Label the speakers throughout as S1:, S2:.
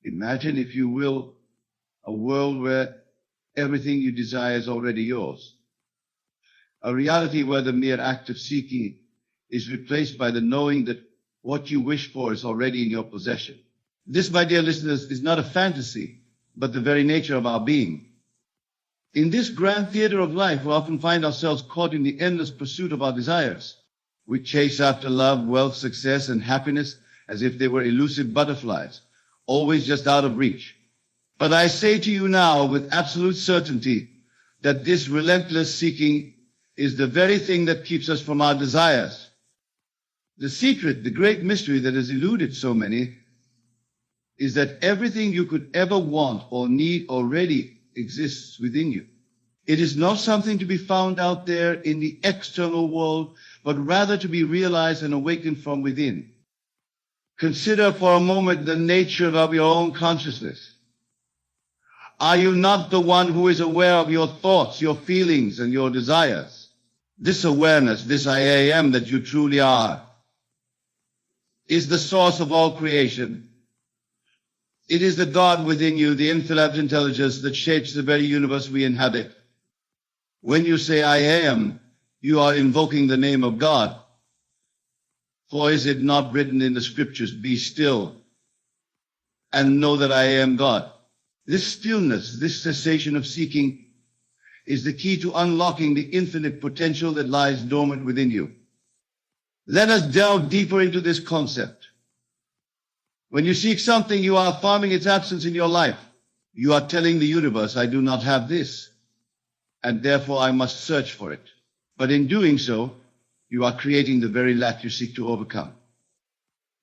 S1: Imagine, if you will, a world where everything you desire is already yours. A reality where the mere act of seeking is replaced by the knowing that what you wish for is already in your possession. This, my dear listeners, is not a fantasy, but the very nature of our being. In this grand theater of life, we often find ourselves caught in the endless pursuit of our desires. We chase after love, wealth, success, and happiness as if they were elusive butterflies, always just out of reach. But I say to you now with absolute certainty that this relentless seeking is the very thing that keeps us from our desires. The secret, the great mystery that has eluded so many, is that everything you could ever want or need already exists within you. It is not something to be found out there in the external world, but rather to be realized and awakened from within. Consider for a moment the nature of your own consciousness. Are you not the one who is aware of your thoughts, your feelings, and your desires? This awareness, this I am that you truly are, is the source of all creation. It is the God within you, the infinite intelligence that shapes the very universe we inhabit. When you say I am, you are invoking the name of God. For is it not written in the scriptures, be still and know that I am God? This stillness, this cessation of seeking, is the key to unlocking the infinite potential that lies dormant within you. Let us delve deeper into this concept. When you seek something, you are affirming its absence in your life. You are telling the universe, I do not have this, and therefore I must search for it. But in doing so, you are creating the very lack you seek to overcome.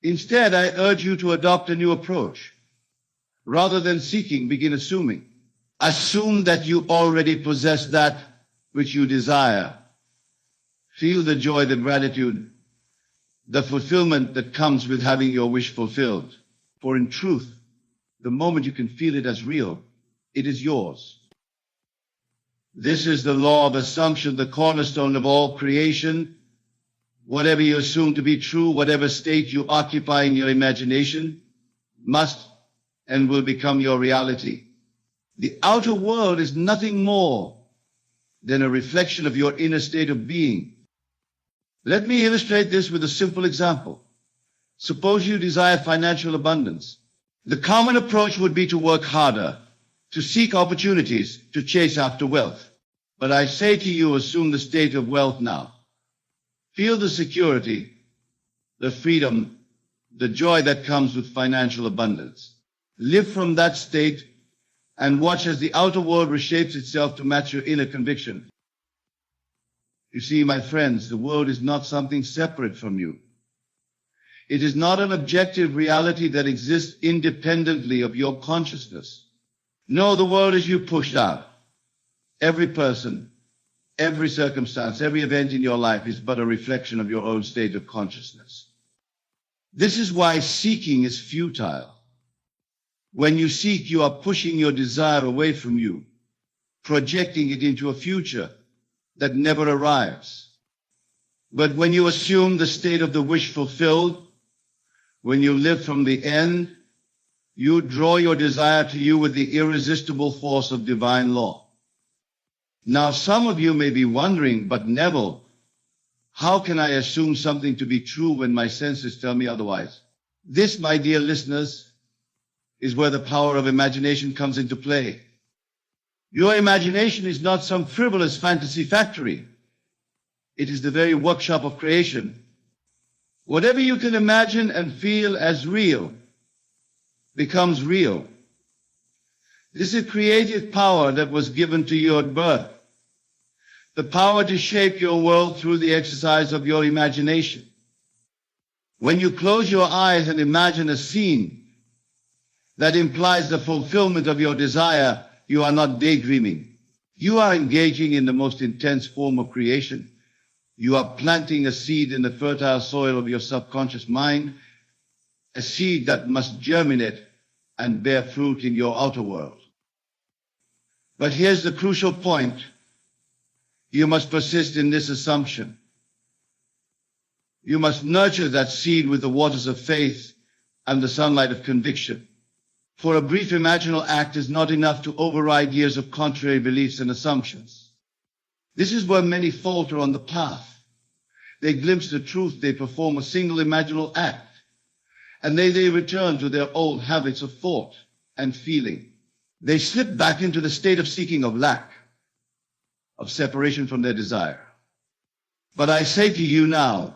S1: Instead, I urge you to adopt a new approach. Rather than seeking, begin assuming. Assume that you already possess that which you desire. Feel the joy, the gratitude, the fulfillment that comes with having your wish fulfilled. For in truth, the moment you can feel it as real, it is yours. This is the law of assumption, the cornerstone of all creation. Whatever you assume to be true, whatever state you occupy in your imagination, must and will become your reality. The outer world is nothing more than a reflection of your inner state of being. Let me illustrate this with a simple example. Suppose you desire financial abundance. The common approach would be to work harder, to seek opportunities, to chase after wealth. But I say to you, assume the state of wealth now. Feel the security, the freedom, the joy that comes with financial abundance. Live from that state and watch as the outer world reshapes itself to match your inner conviction. You see, my friends, the world is not something separate from you. It is not an objective reality that exists independently of your consciousness. No, the world is you pushed out. Every person, every circumstance, every event in your life is but a reflection of your own state of consciousness. This is why seeking is futile. When you seek, you are pushing your desire away from you, projecting it into a future that never arrives. But when you assume the state of the wish fulfilled, when you live from the end, you draw your desire to you with the irresistible force of divine law. Now, some of you may be wondering, but Neville, how can I assume something to be true when my senses tell me otherwise? This, my dear listeners, is where the power of imagination comes into play. Your imagination is not some frivolous fantasy factory. It is the very workshop of creation. Whatever you can imagine and feel as real becomes real. This is creative power that was given to you at birth. The power to shape your world through the exercise of your imagination. When you close your eyes and imagine a scene that implies the fulfillment of your desire, you are not daydreaming. You are engaging in the most intense form of creation. You are planting a seed in the fertile soil of your subconscious mind, a seed that must germinate and bear fruit in your outer world. But here's the crucial point. You must persist in this assumption. You must nurture that seed with the waters of faith and the sunlight of conviction. For a brief imaginal act is not enough to override years of contrary beliefs and assumptions. This is where many falter on the path. They glimpse the truth, they perform a single imaginal act, and they return to their old habits of thought and feeling. They slip back into the state of seeking, of lack, of separation from their desire. But I say to you now,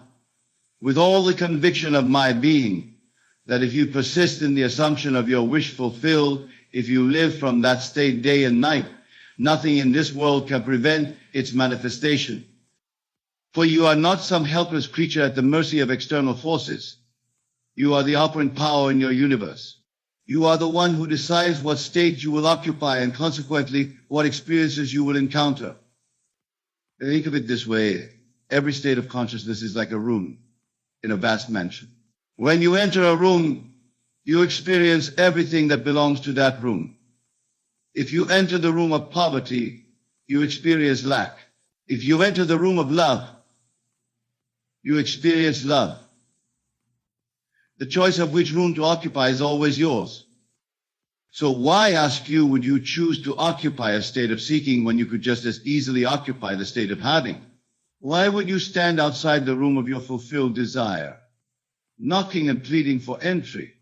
S1: with all the conviction of my being, that if you persist in the assumption of your wish fulfilled, if you live from that state day and night, nothing in this world can prevent its manifestation. For you are not some helpless creature at the mercy of external forces. You are the operant power in your universe. You are the one who decides what state you will occupy and consequently what experiences you will encounter. Think of it this way. Every state of consciousness is like a room in a vast mansion. When you enter a room, you experience everything that belongs to that room. If you enter the room of poverty, you experience lack. If you enter the room of love, you experience love. The choice of which room to occupy is always yours. So why, ask you, would you choose to occupy a state of seeking when you could just as easily occupy the state of having? Why would you stand outside the room of your fulfilled desire, knocking and pleading for entry,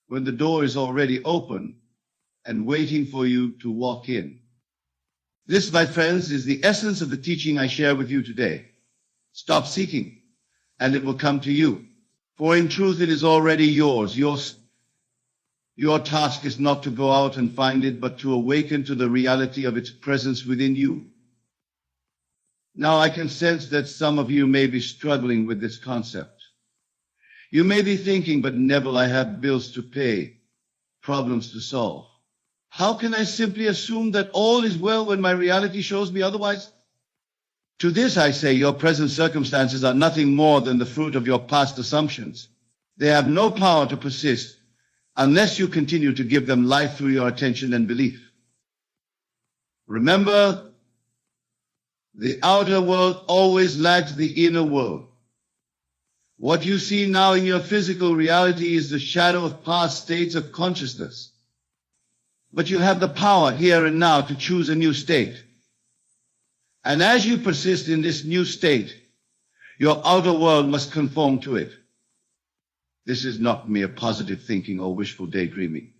S1: when the door is already open and waiting for you to walk in? This, my friends, is the essence of the teaching I share with you today. Stop seeking, and it will come to you. For in truth, it is already yours. Your task is not to go out and find it, but to awaken to the reality of its presence within you. Now, I can sense that some of you may be struggling with this concept. You may be thinking, but Neville, I have bills to pay, problems to solve. How can I simply assume that all is well when my reality shows me otherwise? To this I say, your present circumstances are nothing more than the fruit of your past assumptions. They have no power to persist unless you continue to give them life through your attention and belief. Remember, the outer world always lags the inner world. What you see now in your physical reality is the shadow of past states of consciousness. But you have the power here and now to choose a new state. And as you persist in this new state, your outer world must conform to it. This is not mere positive thinking or wishful daydreaming.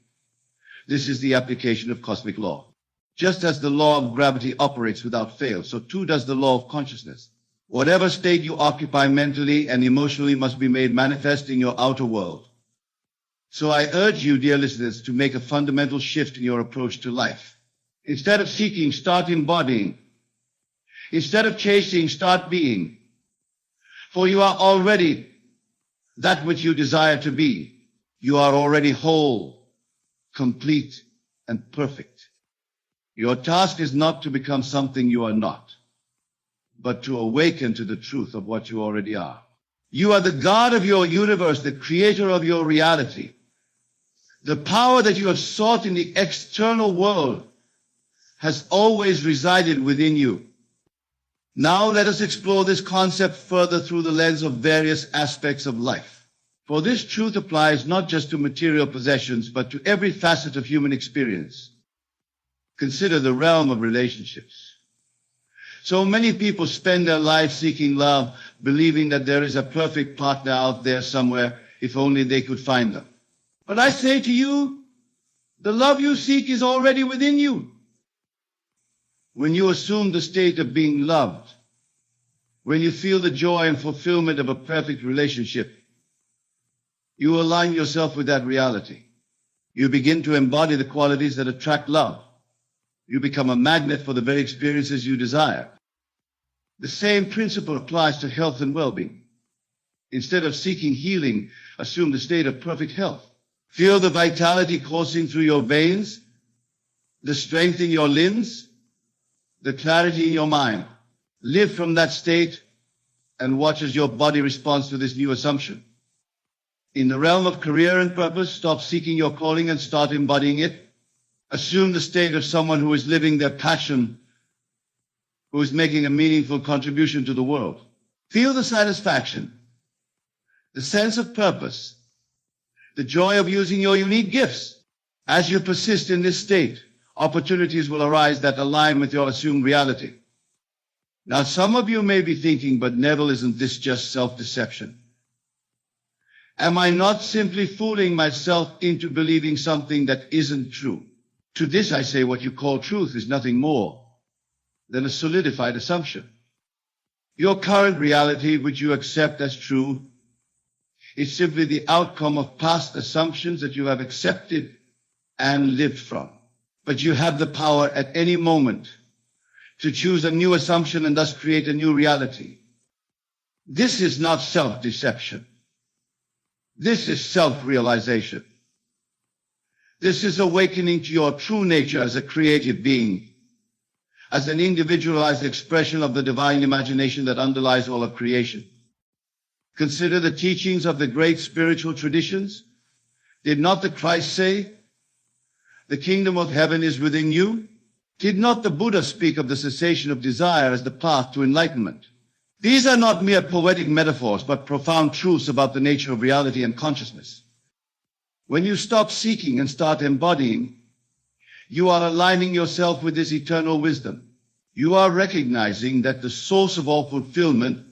S1: This is the application of cosmic law. Just as the law of gravity operates without fail, so too does the law of consciousness. Whatever state you occupy mentally and emotionally must be made manifest in your outer world. So I urge you, dear listeners, to make a fundamental shift in your approach to life. Instead of seeking, start embodying. Instead of chasing, start being. For you are already that which you desire to be. You are already whole, complete, and perfect. Your task is not to become something you are not, but to awaken to the truth of what you already are. You are the God of your universe, the creator of your reality. The power that you have sought in the external world has always resided within you. Now let us explore this concept further through the lens of various aspects of life. For this truth applies not just to material possessions, but to every facet of human experience. Consider the realm of relationships. So many people spend their lives seeking love, believing that there is a perfect partner out there somewhere, if only they could find them. But I say to you, the love you seek is already within you. When you assume the state of being loved, when you feel the joy and fulfillment of a perfect relationship, you align yourself with that reality. You begin to embody the qualities that attract love. You become a magnet for the very experiences you desire. The same principle applies to health and well-being. Instead of seeking healing, assume the state of perfect health. Feel the vitality coursing through your veins, the strength in your limbs, the clarity in your mind. Live from that state and watch as your body responds to this new assumption. In the realm of career and purpose, stop seeking your calling and start embodying it. Assume the state of someone who is living their passion, who is making a meaningful contribution to the world. Feel the satisfaction, the sense of purpose, the joy of using your unique gifts. As you persist in this state, opportunities will arise that align with your assumed reality. Now, some of you may be thinking, but Neville, isn't this just self-deception? Am I not simply fooling myself into believing something that isn't true? To this I say, what you call truth is nothing more than a solidified assumption. Your current reality, which you accept as true, is simply the outcome of past assumptions that you have accepted and lived from. But you have the power at any moment to choose a new assumption and thus create a new reality. This is not self-deception. This is self-realization. This is awakening to your true nature as a creative being, as an individualized expression of the divine imagination that underlies all of creation. Consider the teachings of the great spiritual traditions. Did not the Christ say, "The kingdom of heaven is within you"? Did not the Buddha speak of the cessation of desire as the path to enlightenment? These are not mere poetic metaphors, but profound truths about the nature of reality and consciousness. When you stop seeking and start embodying, you are aligning yourself with this eternal wisdom. You are recognizing that the source of all fulfillment,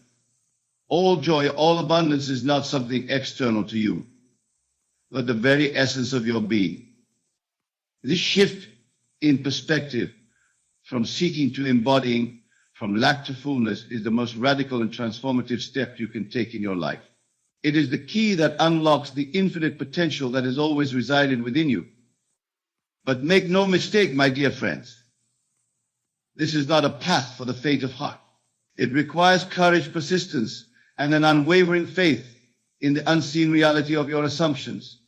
S1: all joy, all abundance is not something external to you, but the very essence of your being. This shift in perspective from seeking to embodying, from lack to fullness, is the most radical and transformative step you can take in your life. It is the key that unlocks the infinite potential that has always resided within you. But make no mistake, my dear friends, this is not a path for the faint of heart. It requires courage, persistence, and an unwavering faith in the unseen reality of your assumptions.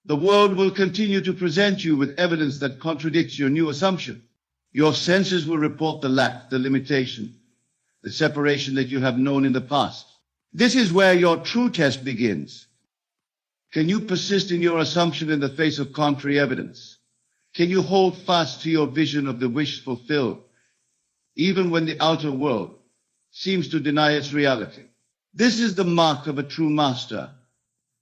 S1: The world will continue to present you with evidence that contradicts your new assumption. Your senses will report the lack, the limitation, the separation that you have known in the past. This is where your true test begins. Can you persist in your assumption in the face of contrary evidence? Can you hold fast to your vision of the wish fulfilled, even when the outer world seems to deny its reality? This is the mark of a true master,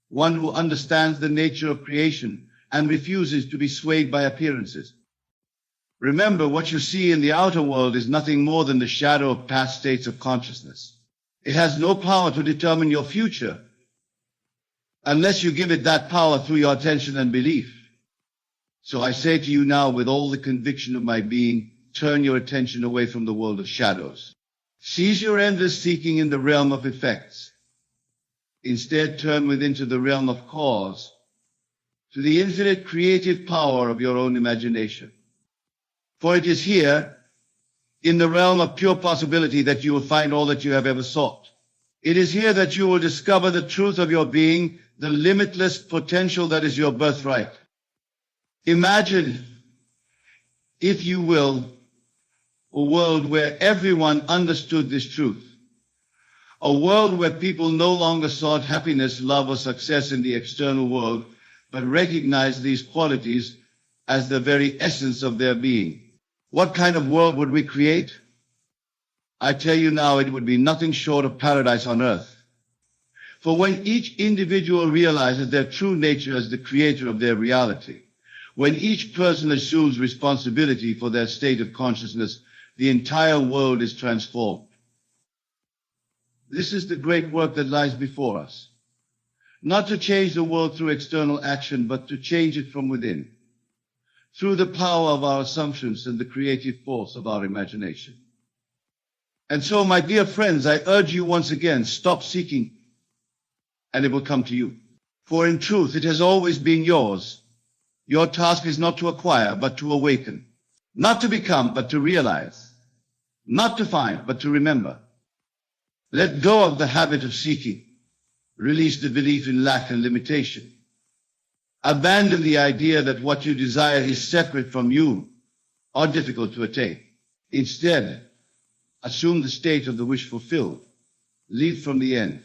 S1: one who understands the nature of creation and refuses to be swayed by appearances. Remember, what you see in the outer world is nothing more than the shadow of past states of consciousness. It has no power to determine your future unless you give it that power through your attention and belief. So I say to you now, with all the conviction of my being, turn your attention away from the world of shadows. Cease your endless seeking in the realm of effects. Instead, turn within to the realm of cause, to the infinite creative power of your own imagination. For it is here, in the realm of pure possibility, that you will find all that you have ever sought. It is here that you will discover the truth of your being, the limitless potential that is your birthright. Imagine, if you will, a world where everyone understood this truth. A world where people no longer sought happiness, love, or success in the external world, but recognized these qualities as the very essence of their being. What kind of world would we create? I tell you now, it would be nothing short of paradise on earth. For when each individual realizes their true nature as the creator of their reality, when each person assumes responsibility for their state of consciousness, the entire world is transformed. This is the great work that lies before us. Not to change the world through external action, but to change it from within, through the power of our assumptions and the creative force of our imagination. And so, my dear friends, I urge you once again, stop seeking, and it will come to you. For in truth, it has always been yours. Your task is not to acquire, but to awaken. Not to become, but to realize. Not to find, but to remember. Let go of the habit of seeking. Release the belief in lack and limitation. Abandon the idea that what you desire is separate from you or difficult to attain. Instead, assume the state of the wish fulfilled. Lead from the end.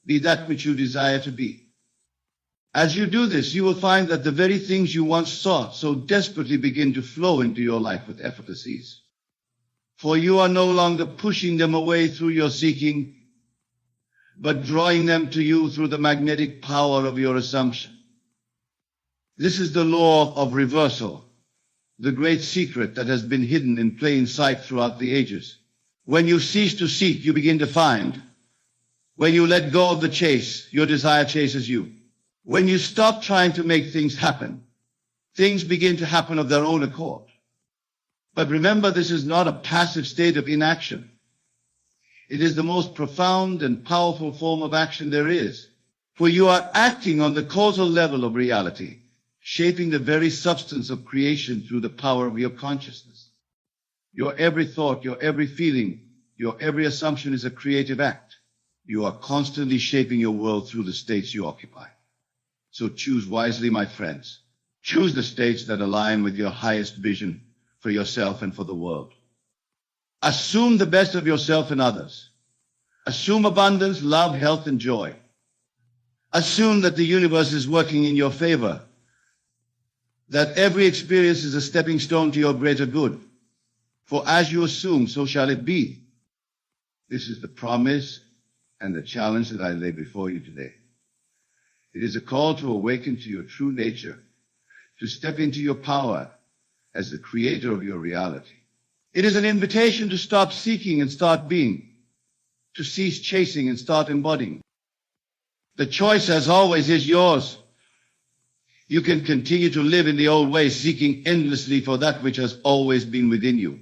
S1: Be that which you desire to be. As you do this, you will find that the very things you once sought so desperately begin to flow into your life with efficacies. For you are no longer pushing them away through your seeking, but drawing them to you through the magnetic power of your assumption. This is the law of reversal, the great secret that has been hidden in plain sight throughout the ages. When you cease to seek, you begin to find. When you let go of the chase, your desire chases you. When you stop trying to make things happen, things begin to happen of their own accord. But remember, this is not a passive state of inaction. It is the most profound and powerful form of action there is. For you are acting on the causal level of reality, shaping the very substance of creation through the power of your consciousness. Your every thought, your every feeling, your every assumption is a creative act. You are constantly shaping your world through the states you occupy. So choose wisely, my friends. Choose the states that align with your highest vision for yourself and for the world. Assume the best of yourself and others. Assume abundance, love, health, and joy. Assume that the universe is working in your favor, that every experience is a stepping stone to your greater good. For as you assume, so shall it be. This is the promise and the challenge that I lay before you today. It is a call to awaken to your true nature, to step into your power as the creator of your reality. It is an invitation to stop seeking and start being, to cease chasing and start embodying. The choice, as always, is yours. You can continue to live in the old way, seeking endlessly for that which has always been within you.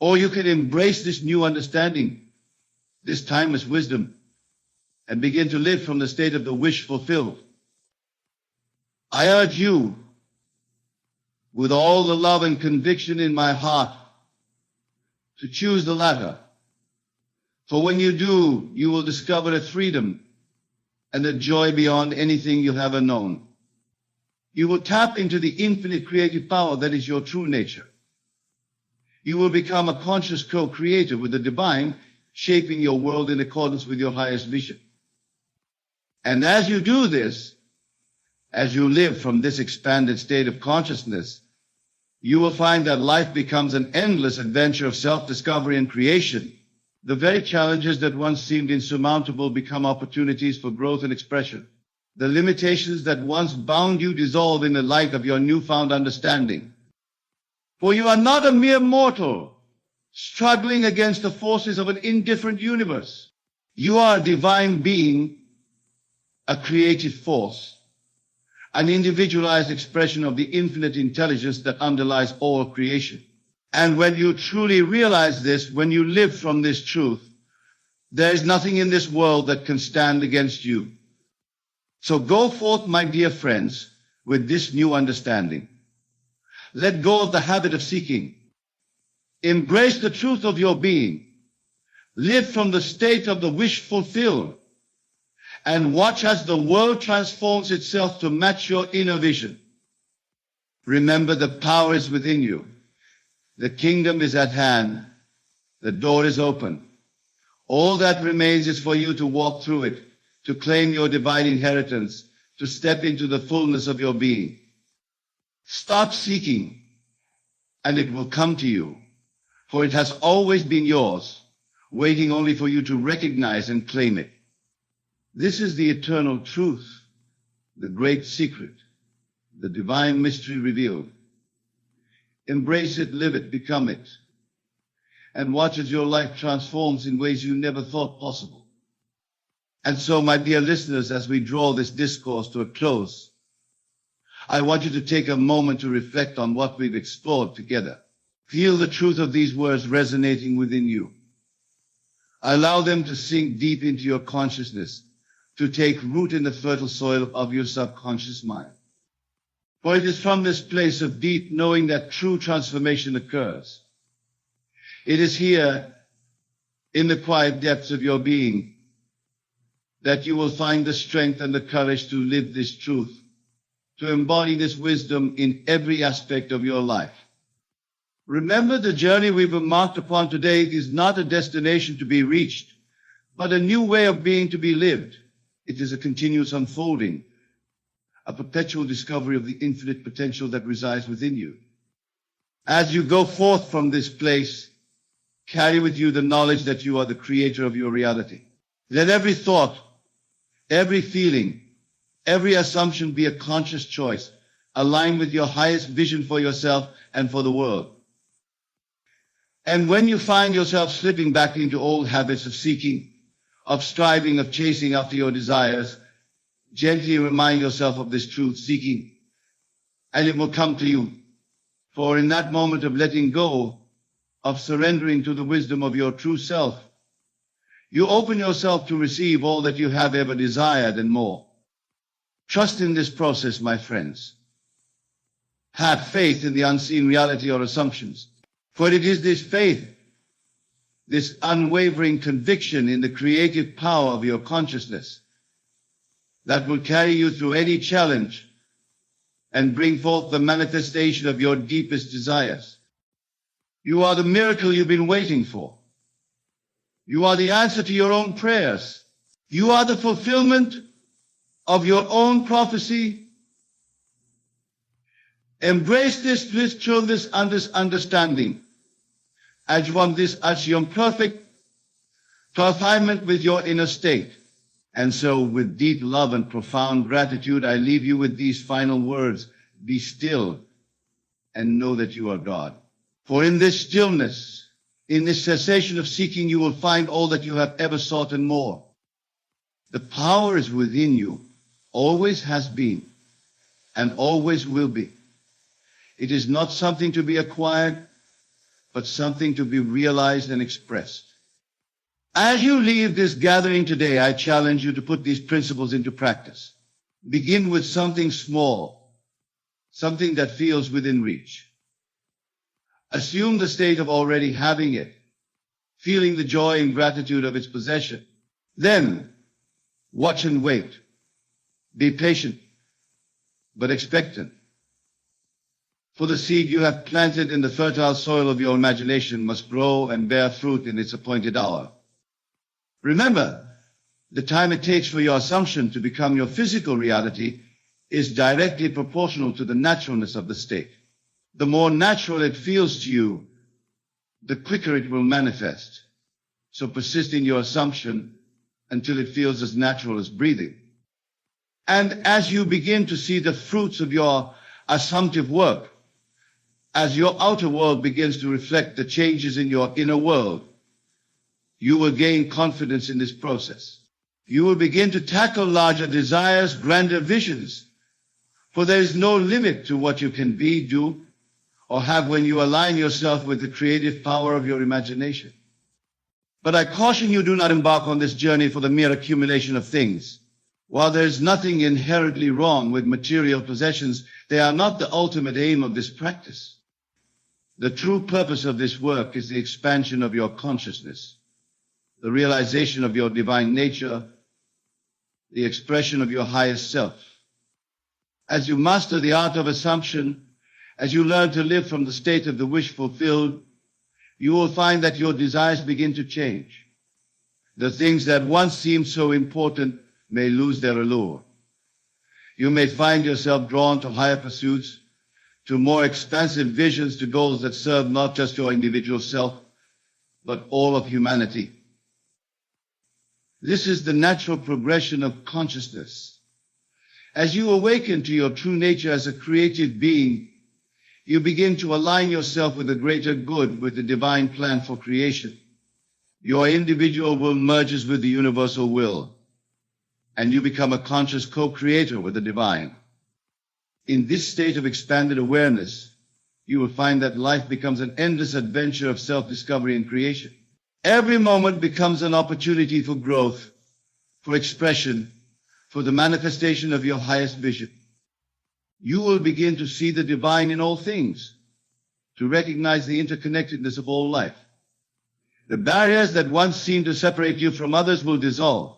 S1: Or you can embrace this new understanding, this timeless wisdom, and begin to live from the state of the wish fulfilled. I urge you, with all the love and conviction in my heart, to choose the latter. For when you do, you will discover a freedom and a joy beyond anything you've ever known. You will tap into the infinite creative power that is your true nature. You will become a conscious co-creator with the divine, shaping your world in accordance with your highest vision. And as you do this, as you live from this expanded state of consciousness, you will find that life becomes an endless adventure of self-discovery and creation. The very challenges that once seemed insurmountable become opportunities for growth and expression. The limitations that once bound you dissolve in the light of your newfound understanding. For you are not a mere mortal, struggling against the forces of an indifferent universe. You are a divine being, a creative force, an individualized expression of the infinite intelligence that underlies all creation. And when you truly realize this, when you live from this truth, there is nothing in this world that can stand against you. So go forth, my dear friends, with this new understanding. Let go of the habit of seeking. Embrace the truth of your being. Live from the state of the wish fulfilled. And watch as the world transforms itself to match your inner vision. Remember, the power is within you. The kingdom is at hand. The door is open. All that remains is for you to walk through it, to claim your divine inheritance, to step into the fullness of your being. Stop seeking, and it will come to you, for it has always been yours, waiting only for you to recognize and claim it. This is the eternal truth, the great secret, the divine mystery revealed. Embrace it, live it, become it, and watch as your life transforms in ways you never thought possible. And so, my dear listeners, as we draw this discourse to a close, I want you to take a moment to reflect on what we've explored together. Feel the truth of these words resonating within you. Allow them to sink deep into your consciousness, to take root in the fertile soil of your subconscious mind. For it is from this place of deep knowing that true transformation occurs. It is here, in the quiet depths of your being, that you will find the strength and the courage to live this truth, to embody this wisdom in every aspect of your life. Remember, the journey we've embarked upon today is not a destination to be reached, but a new way of being to be lived. It is a continuous unfolding, a perpetual discovery of the infinite potential that resides within you. As you go forth from this place, carry with you the knowledge that you are the creator of your reality. Let every thought, every feeling, every assumption be a conscious choice, aligned with your highest vision for yourself and for the world. And when you find yourself slipping back into old habits of seeking, of striving, of chasing after your desires, gently remind yourself of this truth seeking, and it will come to you. For in that moment of letting go, of surrendering to the wisdom of your true self, you open yourself to receive all that you have ever desired and more. Trust in this process, my friends. Have faith in the unseen reality or assumptions, for it is this faith, this unwavering conviction in the creative power of your consciousness, that will carry you through any challenge and bring forth the manifestation of your deepest desires. You are the miracle you've been waiting for. You are the answer to your own prayers. You are the fulfillment of your own prophecy. Embrace this spiritual, this understanding as your perfect alignment with your inner state. And so, with deep love and profound gratitude, I leave you with these final words. Be still and know that you are God. For in this stillness, in this cessation of seeking, you will find all that you have ever sought and more. The power is within you, always has been, and always will be. It is not something to be acquired, but something to be realized and expressed. As you leave this gathering today, I challenge you to put these principles into practice. Begin with something small, something that feels within reach. Assume the state of already having it, feeling the joy and gratitude of its possession. Then, watch and wait. Be patient, but expectant. For the seed you have planted in the fertile soil of your imagination must grow and bear fruit in its appointed hour. Remember, the time it takes for your assumption to become your physical reality is directly proportional to the naturalness of the state. The more natural it feels to you, the quicker it will manifest. So persist in your assumption until it feels as natural as breathing. And as you begin to see the fruits of your assumptive work, as your outer world begins to reflect the changes in your inner world, you will gain confidence in this process. You will begin to tackle larger desires, grander visions, for there is no limit to what you can be, do, or have when you align yourself with the creative power of your imagination. But I caution you, do not embark on this journey for the mere accumulation of things. While there is nothing inherently wrong with material possessions, they are not the ultimate aim of this practice. The true purpose of this work is the expansion of your consciousness, the realization of your divine nature, the expression of your highest self. As you master the art of assumption, as you learn to live from the state of the wish fulfilled, you will find that your desires begin to change. The things that once seemed so important may lose their allure. You may find yourself drawn to higher pursuits, to more expansive visions, to goals that serve not just your individual self, but all of humanity. This is the natural progression of consciousness. As you awaken to your true nature as a creative being, you begin to align yourself with the greater good, with the divine plan for creation. Your individual will merges with the universal will, and you become a conscious co-creator with the divine. In this state of expanded awareness, you will find that life becomes an endless adventure of self-discovery and creation. Every moment becomes an opportunity for growth, for expression, for the manifestation of your highest vision. You will begin to see the divine in all things, to recognize the interconnectedness of all life. The barriers that once seemed to separate you from others will dissolve,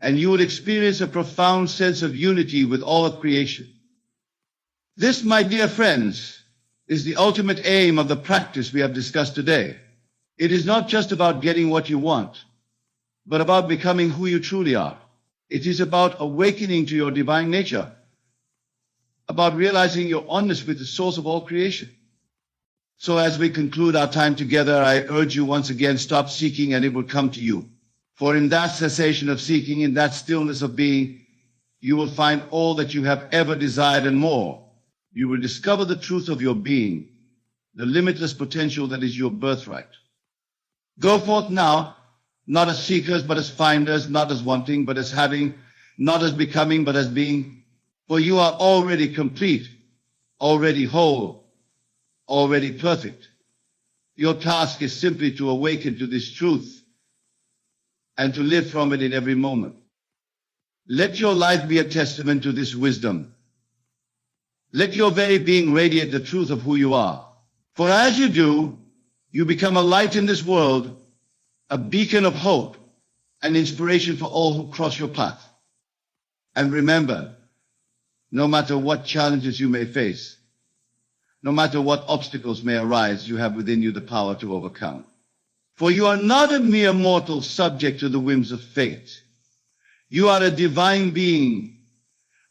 S1: and you will experience a profound sense of unity with all of creation. This, my dear friends, is the ultimate aim of the practice we have discussed today. It is not just about getting what you want, but about becoming who you truly are. It is about awakening to your divine nature, about realizing your oneness with the source of all creation. So as we conclude our time together, I urge you once again, stop seeking and it will come to you. For in that cessation of seeking, in that stillness of being, you will find all that you have ever desired and more. You will discover the truth of your being, the limitless potential that is your birthright. Go forth now, not as seekers, but as finders, not as wanting, but as having, not as becoming, but as being. For you are already complete, already whole, already perfect. Your task is simply to awaken to this truth and to live from it in every moment. Let your life be a testament to this wisdom. Let your very being radiate the truth of who you are. For as you do, you become a light in this world, a beacon of hope, an inspiration for all who cross your path. And remember, no matter what challenges you may face, no matter what obstacles may arise, you have within you the power to overcome. For you are not a mere mortal subject to the whims of fate. You are a divine being,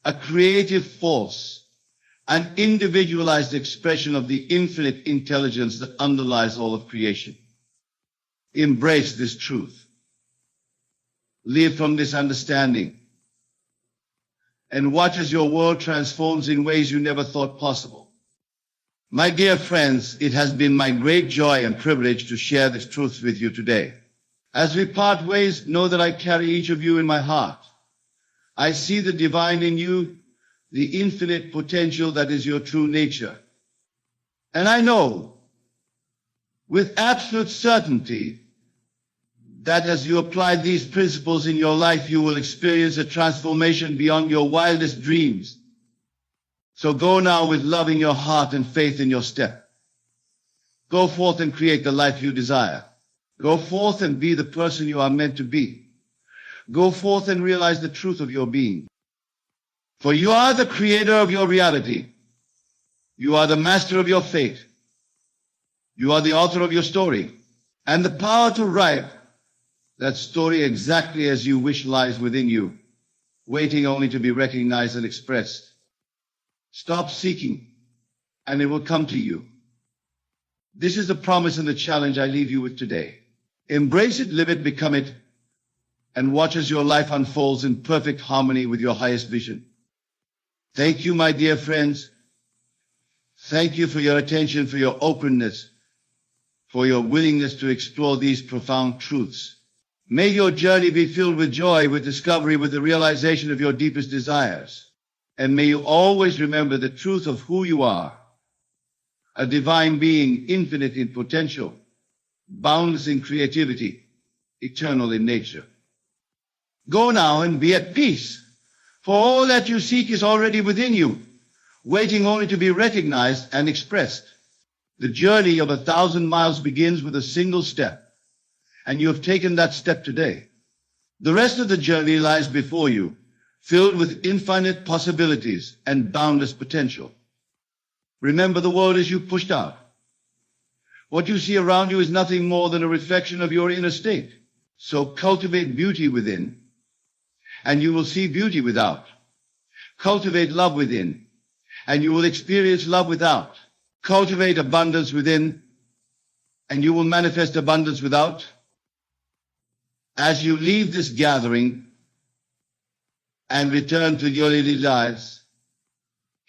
S1: a creative force, an individualized expression of the infinite intelligence that underlies all of creation. Embrace this truth. Live from this understanding. And watch as your world transforms in ways you never thought possible. My dear friends, it has been my great joy and privilege to share this truth with you today. As we part ways, know that I carry each of you in my heart. I see the divine in you, the infinite potential that is your true nature. And I know with absolute certainty that as you apply these principles in your life, you will experience a transformation beyond your wildest dreams. So go now with love in your heart and faith in your step. Go forth and create the life you desire. Go forth and be the person you are meant to be. Go forth and realize the truth of your being. For you are the creator of your reality. You are the master of your fate. You are the author of your story. And the power to write that story exactly as you wish lies within you, waiting only to be recognized and expressed. Stop seeking, and it will come to you. This is the promise and the challenge I leave you with today. Embrace it, live it, become it, and watch as your life unfolds in perfect harmony with your highest vision. Thank you, my dear friends. Thank you for your attention, for your openness, for your willingness to explore these profound truths. May your journey be filled with joy, with discovery, with the realization of your deepest desires. And may you always remember the truth of who you are, a divine being, infinite in potential, boundless in creativity, eternal in nature. Go now and be at peace, for all that you seek is already within you, waiting only to be recognized and expressed. The journey of 1,000 miles begins with a single step, and you have taken that step today. The rest of the journey lies before you, filled with infinite possibilities and boundless potential. Remember, the world is you pushed out. What you see around you is nothing more than a reflection of your inner state. So cultivate beauty within, and you will see beauty without. Cultivate love within, and you will experience love without. Cultivate abundance within, and you will manifest abundance without. As you leave this gathering and return to your daily lives,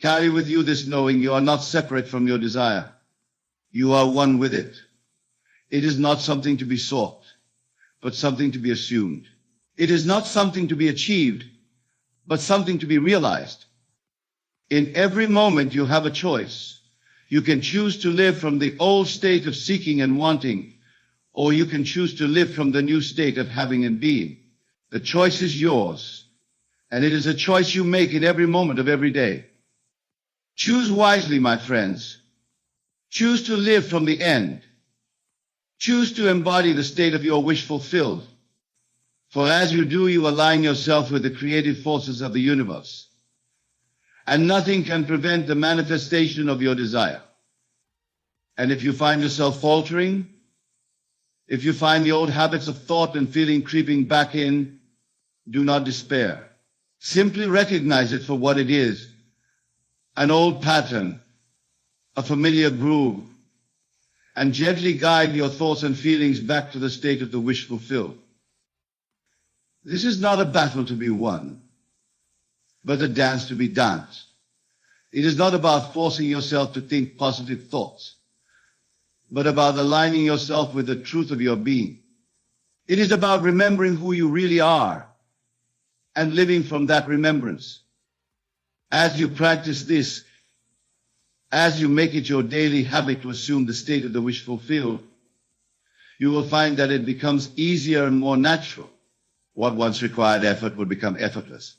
S1: carry with you this knowing you are not separate from your desire. You are one with it. It is not something to be sought, but something to be assumed. It is not something to be achieved, but something to be realized. In every moment you have a choice. You can choose to live from the old state of seeking and wanting, or you can choose to live from the new state of having and being. The choice is yours. And it is a choice you make in every moment of every day. Choose wisely, my friends. Choose to live from the end. Choose to embody the state of your wish fulfilled. For as you do, you align yourself with the creative forces of the universe. And nothing can prevent the manifestation of your desire. And if you find yourself faltering, if you find the old habits of thought and feeling creeping back in, do not despair. Simply recognize it for what it is, an old pattern, a familiar groove, and gently guide your thoughts and feelings back to the state of the wish fulfilled. This is not a battle to be won. but a dance to be danced. It is not about forcing yourself to think positive thoughts, but about aligning yourself with the truth of your being. It is about remembering who you really are and living from that remembrance. As you practice this, as you make it your daily habit to assume the state of the wish fulfilled, you will find that it becomes easier and more natural. What once required effort will become effortless.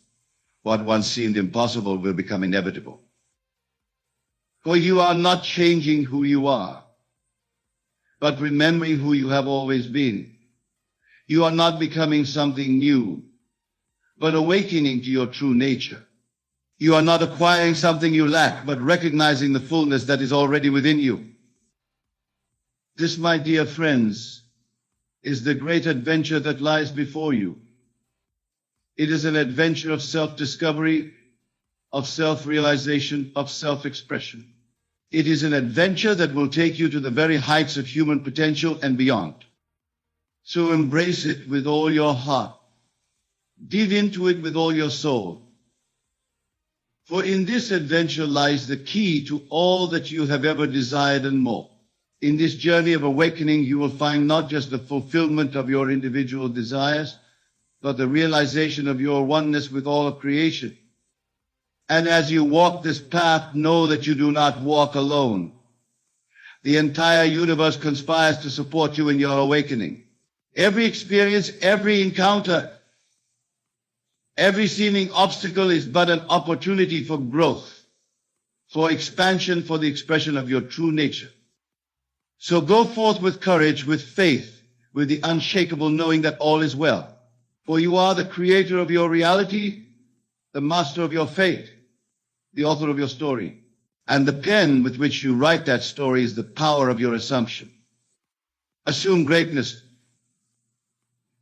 S1: What once seemed impossible will become inevitable. For you are not changing who you are, but remembering who you have always been. You are not becoming something new, but awakening to your true nature. You are not acquiring something you lack, but recognizing the fullness that is already within you. This, my dear friends, is the great adventure that lies before you. It is an adventure of self-discovery, of self-realization, of self-expression. It is an adventure that will take you to the very heights of human potential and beyond. So embrace it with all your heart. Dive into it with all your soul. For in this adventure lies the key to all that you have ever desired and more. In this journey of awakening, you will find not just the fulfillment of your individual desires, but the realization of your oneness with all of creation. And as you walk this path, know that you do not walk alone. The entire universe conspires to support you in your awakening. Every experience, every encounter, every seeming obstacle is but an opportunity for growth, for expansion, for the expression of your true nature. So go forth with courage, with faith, with the unshakable knowing that all is well. For you are the creator of your reality, the master of your fate, the author of your story. And the pen with which you write that story is the power of your assumption. Assume greatness,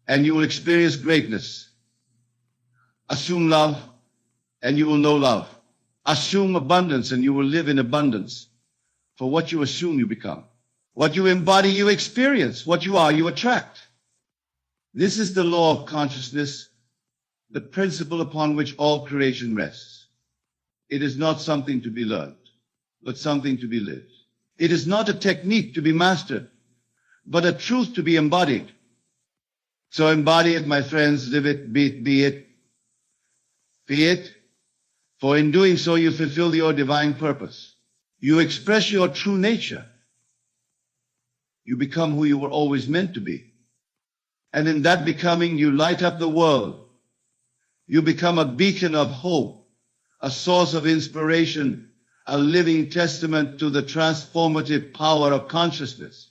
S1: and you will experience greatness. Assume love, and you will know love. Assume abundance, and you will live in abundance. For what you assume, you become. What you embody, you experience. What you are, you attract. This is the law of consciousness, the principle upon which all creation rests. It is not something to be learned, but something to be lived. It is not a technique to be mastered, but a truth to be embodied. So embody it, my friends, live it, be it. Be it, for in doing so you fulfill your divine purpose. You express your true nature. You become who you were always meant to be. And in that becoming, you light up the world. You become a beacon of hope, a source of inspiration, a living testament to the transformative power of consciousness.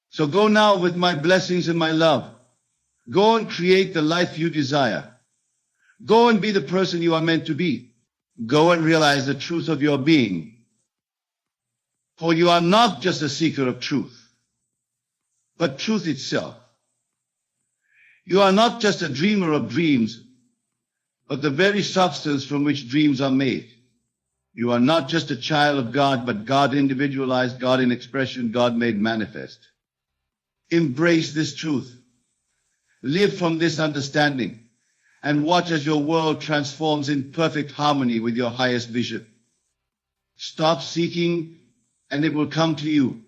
S1: So go now with my blessings and my love. Go and create the life you desire. Go and be the person you are meant to be. Go and realize the truth of your being. For you are not just a seeker of truth, but truth itself. You are not just a dreamer of dreams, but the very substance from which dreams are made. You are not just a child of God, but God individualized, God in expression, God made manifest. Embrace this truth. Live from this understanding. And watch as your world transforms in perfect harmony with your highest vision. Stop seeking, and it will come to you.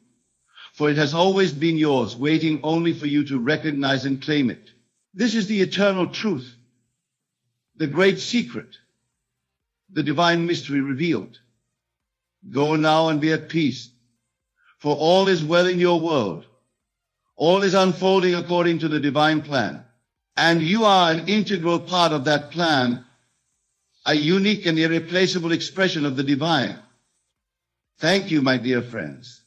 S1: For it has always been yours, waiting only for you to recognize and claim it. This is the eternal truth, the great secret, the divine mystery revealed. Go now and be at peace, for all is well in your world. All is unfolding according to the divine plan. And you are an integral part of that plan, a unique and irreplaceable expression of the divine. Thank you, my dear friends.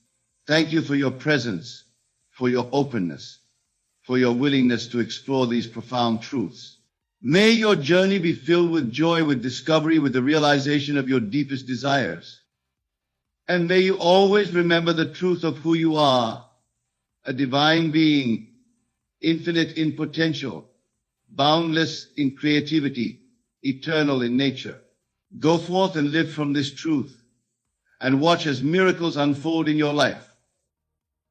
S1: Thank you for your presence, for your openness, for your willingness to explore these profound truths. May your journey be filled with joy, with discovery, with the realization of your deepest desires. And may you always remember the truth of who you are, a divine being, infinite in potential, boundless in creativity, eternal in nature. Go forth and live from this truth, and watch as miracles unfold in your life.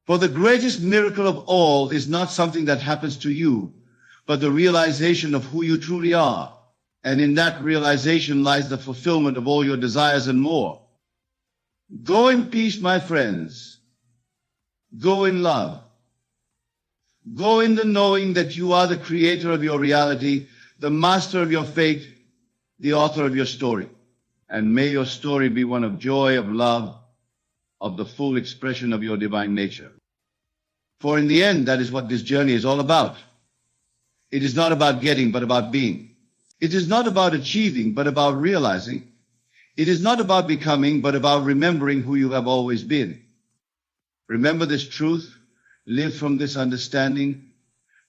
S1: For the greatest miracle of all is not something that happens to you, but the realization of who you truly are. And in that realization lies the fulfillment of all your desires and more. Go in peace, my friends. Go in love. Go in the knowing that you are the creator of your reality, the master of your fate, the author of your story. And may your story be one of joy, of love, of the full expression of your divine nature. For in the end, that is what this journey is all about. It is not about getting, but about being. It is not about achieving, but about realizing. It is not about becoming, but about remembering who you have always been. Remember this truth, live from this understanding,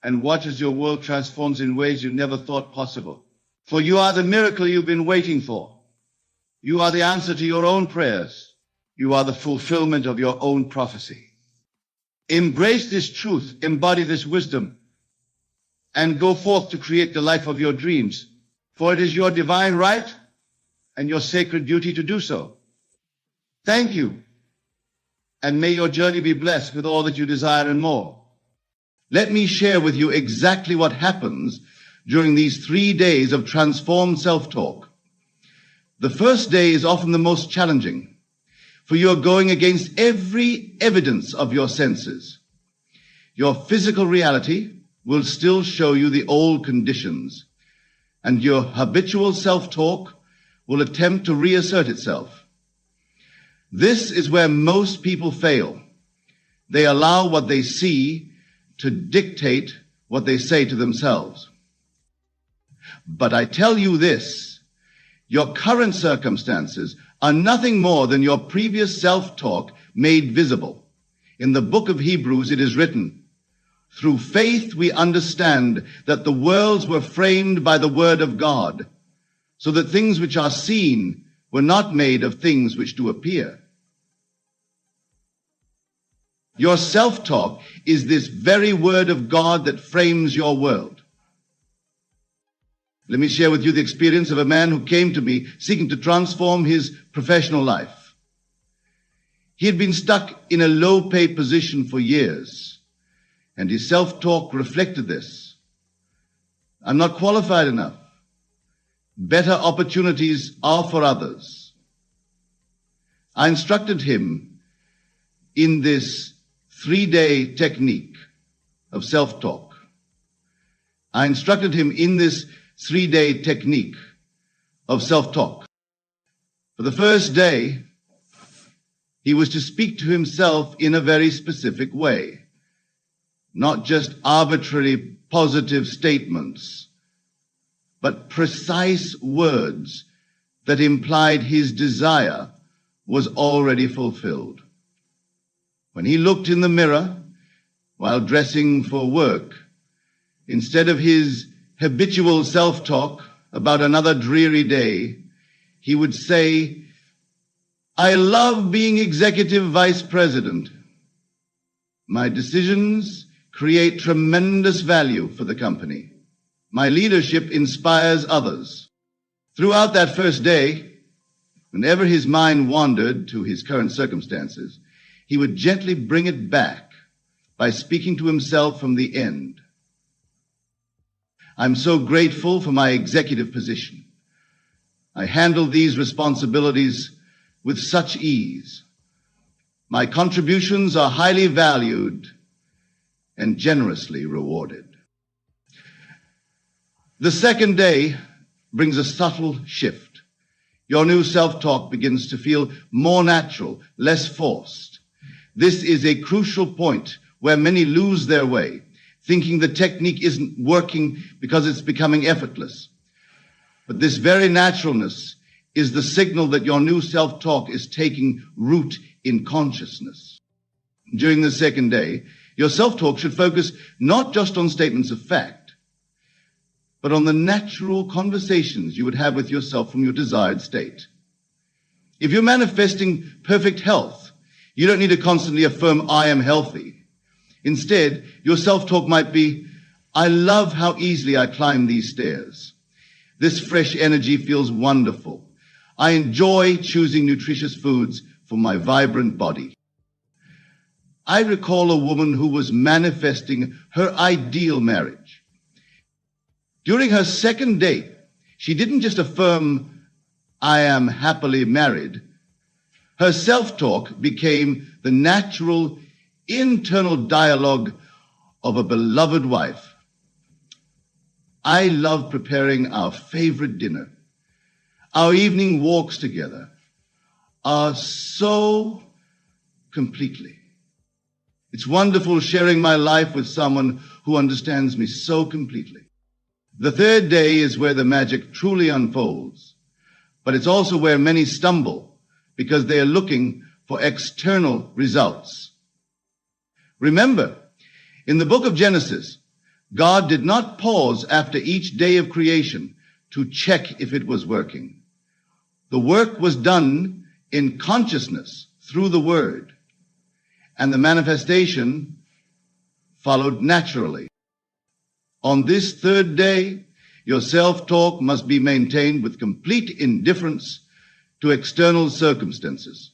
S1: and watch as your world transforms in ways you never thought possible. For you are the miracle you've been waiting for. You are the answer to your own prayers. You are the fulfillment of your own prophecy. Embrace this truth, embody this wisdom, and go forth to create the life of your dreams. For it is your divine right and your sacred duty to do so. Thank you, and may your journey be blessed with all that you desire and more. Let me share with you exactly what happens during these 3 days of transformed self-talk. The first day is often the most challenging, for you are going against every evidence of your senses. Your physical reality will still show you the old conditions, and your habitual self-talk will attempt to reassert itself. This is where most people fail. They allow what they see to dictate what they say to themselves. But I tell you this, your current circumstances are nothing more than your previous self-talk made visible. In the book of Hebrews, it is written, "Through faith we understand that the worlds were framed by the word of God, so that things which are seen were not made of things which do appear." Your self-talk is this very word of God that frames your world. Let me share with you the experience of a man who came to me seeking to transform his professional life. He had been stuck in a low-paid position for years, and his self-talk reflected this. I'm not qualified enough. Better opportunities are for others. I instructed him in this 3-day technique of self-talk. I instructed him in this 3-day technique of self-talk. For the first day, he was to speak to himself in a very specific way, not just arbitrary positive statements, but precise words that implied his desire was already fulfilled. When he looked in the mirror while dressing for work, instead of his habitual self-talk about another dreary day, he would say, "I love being executive vice president. My decisions create tremendous value for the company. My leadership inspires others." Throughout that first day, whenever his mind wandered to his current circumstances, he would gently bring it back by speaking to himself from the end. I'm so grateful for my executive position. I handle these responsibilities with such ease. My contributions are highly valued and generously rewarded. The second day brings a subtle shift. Your new self-talk begins to feel more natural, less forced. This is a crucial point where many lose their way, thinking the technique isn't working because it's becoming effortless. But this very naturalness is the signal that your new self-talk is taking root in consciousness. During the second day, your self-talk should focus not just on statements of fact, but on the natural conversations you would have with yourself from your desired state. If you're manifesting perfect health, you don't need to constantly affirm, "I am healthy." Instead, your self-talk might be, "I love how easily I climb these stairs. This fresh energy feels wonderful. I enjoy choosing nutritious foods for my vibrant body." I recall a woman who was manifesting her ideal marriage. During her second date, She didn't just affirm, "I am happily married." Her self-talk became the natural internal dialogue of a beloved wife. I love preparing our favorite dinner. Our evening walks together are so completely. It's wonderful sharing my life with someone who understands me so completely. The third day is where the magic truly unfolds, but it's also where many stumble because they are looking for external results. Remember, in the book of Genesis, God did not pause after each day of creation to check if it was working. The work was done in consciousness through the Word, and the manifestation followed naturally. On this third day, your self-talk must be maintained with complete indifference to external circumstances.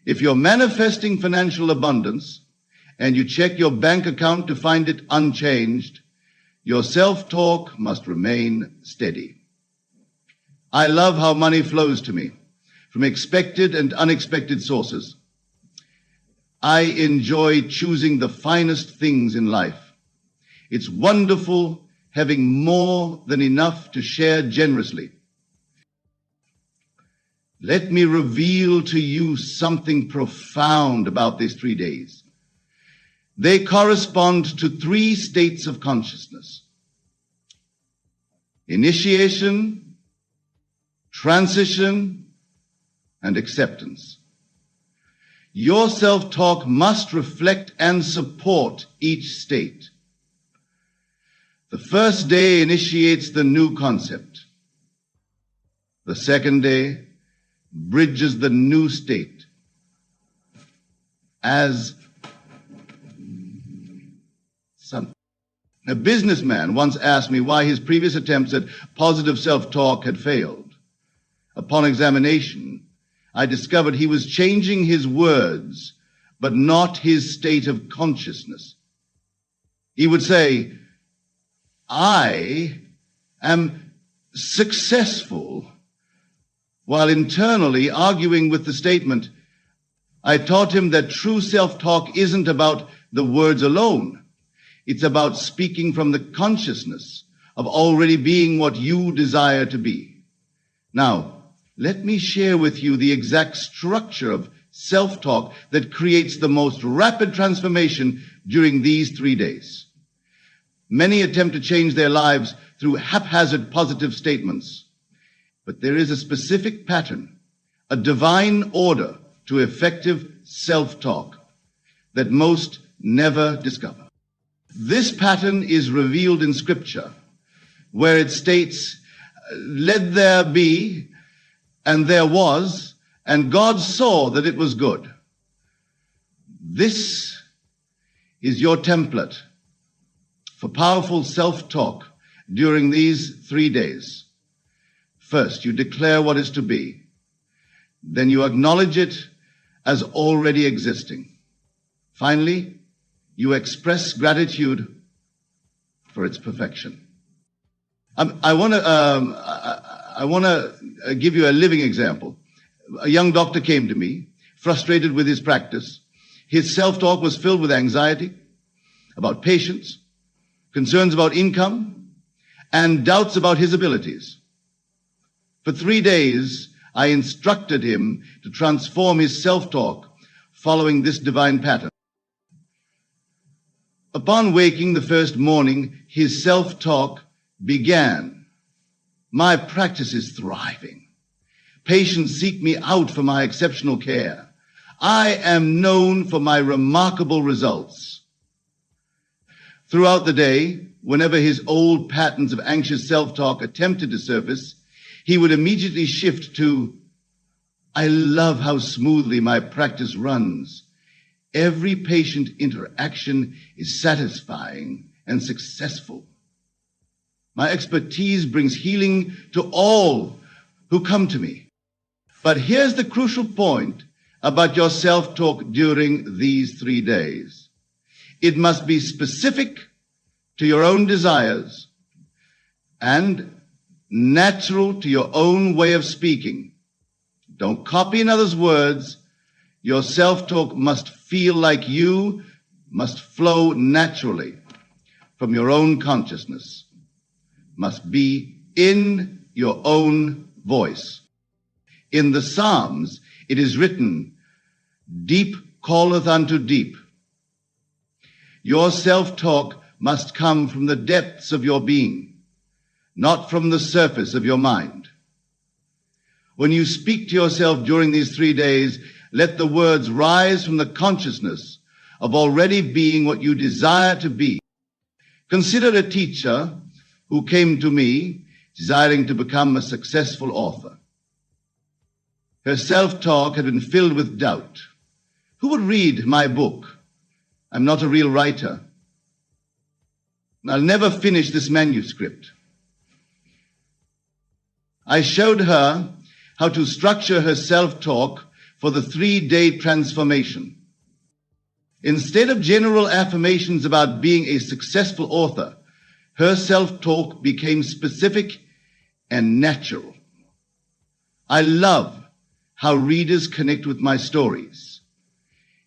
S1: If you're manifesting financial abundance and you check your bank account to find it unchanged, your self-talk must remain steady. I love how money flows to me from expected and unexpected sources. I enjoy choosing the finest things in life. It's wonderful having more than enough to share generously. Let me reveal to you something profound about these 3 days. They correspond to 3 states of consciousness: initiation, transition, and acceptance. Your self-talk must reflect and support each state. The first day initiates the new concept. The second day bridges the new state. As a businessman once asked me why his previous attempts at positive self-talk had failed. Upon examination, I discovered he was changing his words, but not his state of consciousness. He would say, "I am successful," while internally arguing with the statement. I taught him that true self-talk isn't about the words alone. It's about speaking from the consciousness of already being what you desire to be. Now, let me share with you the exact structure of self-talk that creates the most rapid transformation during these 3 days. Many attempt to change their lives through haphazard positive statements, but there is a specific pattern, a divine order to effective self-talk that most never discover. This pattern is revealed in Scripture, where it states, "Let there be, and there was, and God saw that it was good." This is your template for powerful self-talk during these 3 days. First, you declare what is to be. Then you acknowledge it as already existing. Finally, you express gratitude for its perfection. I want to give you a living example. A young doctor came to me, frustrated with his practice. His self-talk was filled with anxiety about patients, concerns about income, and doubts about his abilities. For 3 days, I instructed him to transform his self-talk following this divine pattern. Upon waking the first morning, his self-talk began. "My practice is thriving. Patients seek me out for my exceptional care. I am known for my remarkable results." Throughout the day, whenever his old patterns of anxious self-talk attempted to surface, he would immediately shift to, "I love how smoothly my practice runs. Every patient interaction is satisfying and successful. My expertise brings healing to all who come to me." But here's the crucial point about your self-talk during these 3 days. It must be specific to your own desires and natural to your own way of speaking. Don't copy another's words. Your self-talk must feel like you, must flow naturally from your own consciousness, must be in your own voice. In the Psalms, it is written, "Deep calleth unto deep." Your self-talk must come from the depths of your being, not from the surface of your mind. When you speak to yourself during these 3 days, let the words rise from the consciousness of already being what you desire to be. Consider a teacher who came to me desiring to become a successful author. Her self-talk had been filled with doubt. Who would read my book? I'm not a real writer. I'll never finish this manuscript. I showed her how to structure her self-talk for the 3-day transformation. Instead of general affirmations about being a successful author, her self-talk became specific and natural. I love how readers connect with my stories.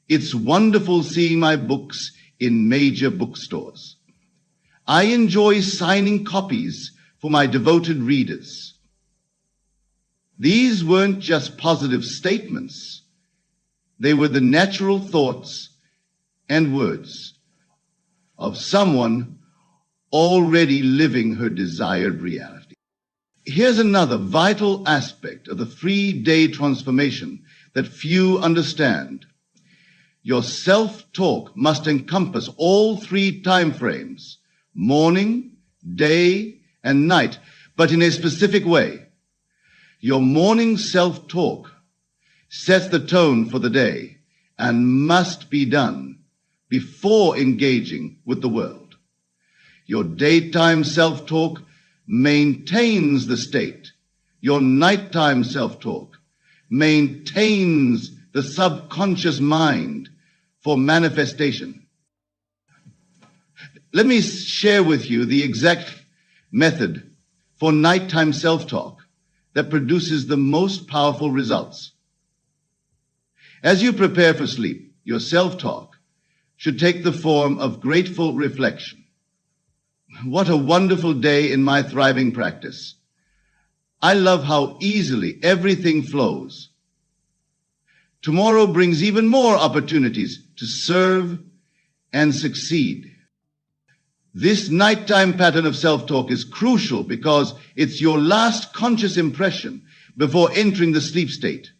S1: It's wonderful seeing my books in major bookstores. I enjoy signing copies for my devoted readers. These weren't just positive statements. They were the natural thoughts and words of someone already living her desired reality. Here's another vital aspect of the 3-day transformation that few understand. Your self-talk must encompass all 3 time frames, morning, day, and night, but in a specific way. Your morning self-talk sets the tone for the day and must be done before engaging with the world. Your daytime self-talk maintains the state. Your nighttime self-talk maintains the subconscious mind for manifestation. Let me share with you the exact method for nighttime self-talk that produces the most powerful results. As you prepare for sleep, your self-talk should take the form of grateful reflection. What a wonderful day in my thriving practice. I love how easily everything flows. Tomorrow brings even more opportunities to serve and succeed. This nighttime pattern of self-talk is crucial because it's your last conscious impression before entering the sleep state.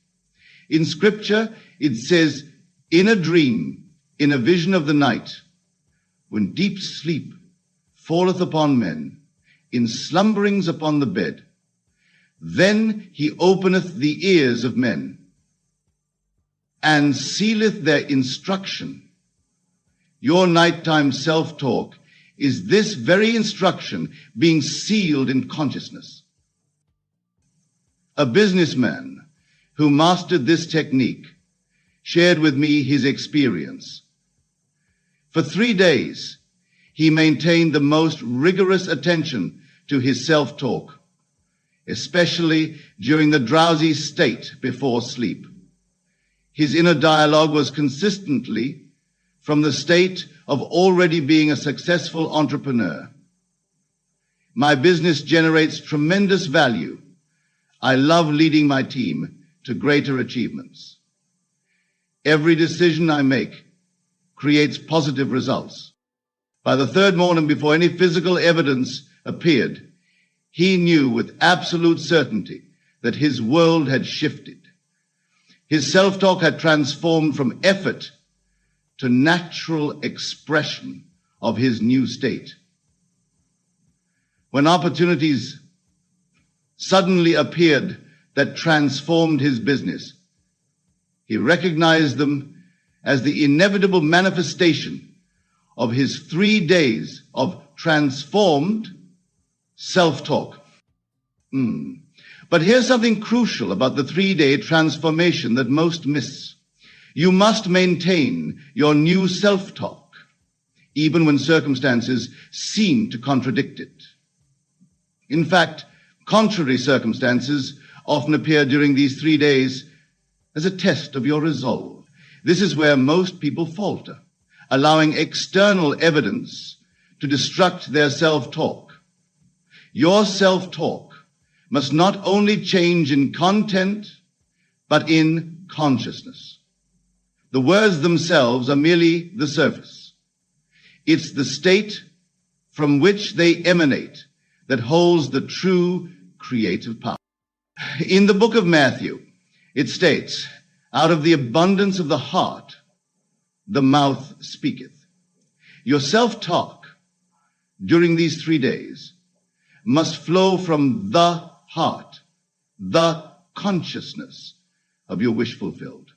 S1: In scripture, it says, "In a dream, in a vision of the night, when deep sleep falleth upon men, in slumberings upon the bed, then he openeth the ears of men, and sealeth their instruction." Your nighttime self-talk is this very instruction being sealed in consciousness. A businessman who mastered this technique shared with me his experience. For 3 days, he maintained the most rigorous attention to his self-talk, especially during the drowsy state before sleep. His inner dialogue was consistently from the state of already being a successful entrepreneur. My business generates tremendous value. I love leading my team to greater achievements. Every decision I make creates positive results. By the 3rd morning, before any physical evidence appeared, he knew with absolute certainty that his world had shifted. His self-talk had transformed from effort to natural expression of his new state. When opportunities suddenly appeared that transformed his business, he recognized them as the inevitable manifestation of his 3 days of transformed self-talk. But here's something crucial about the 3-day transformation that most miss. You must maintain your new self-talk, even when circumstances seem to contradict it. In fact, Contrary circumstances often appear during these 3 days as a test of your resolve. This is where most people falter, allowing external evidence to destruct their self-talk. Your self-talk must not only change in content, but in consciousness. The words themselves are merely the surface. It's the state from which they emanate that holds the true creative power. In the book of Matthew, it states, out of the abundance of the heart, the mouth speaketh. Your self-talk during these 3 days must flow from the heart, the consciousness of your wish fulfilled.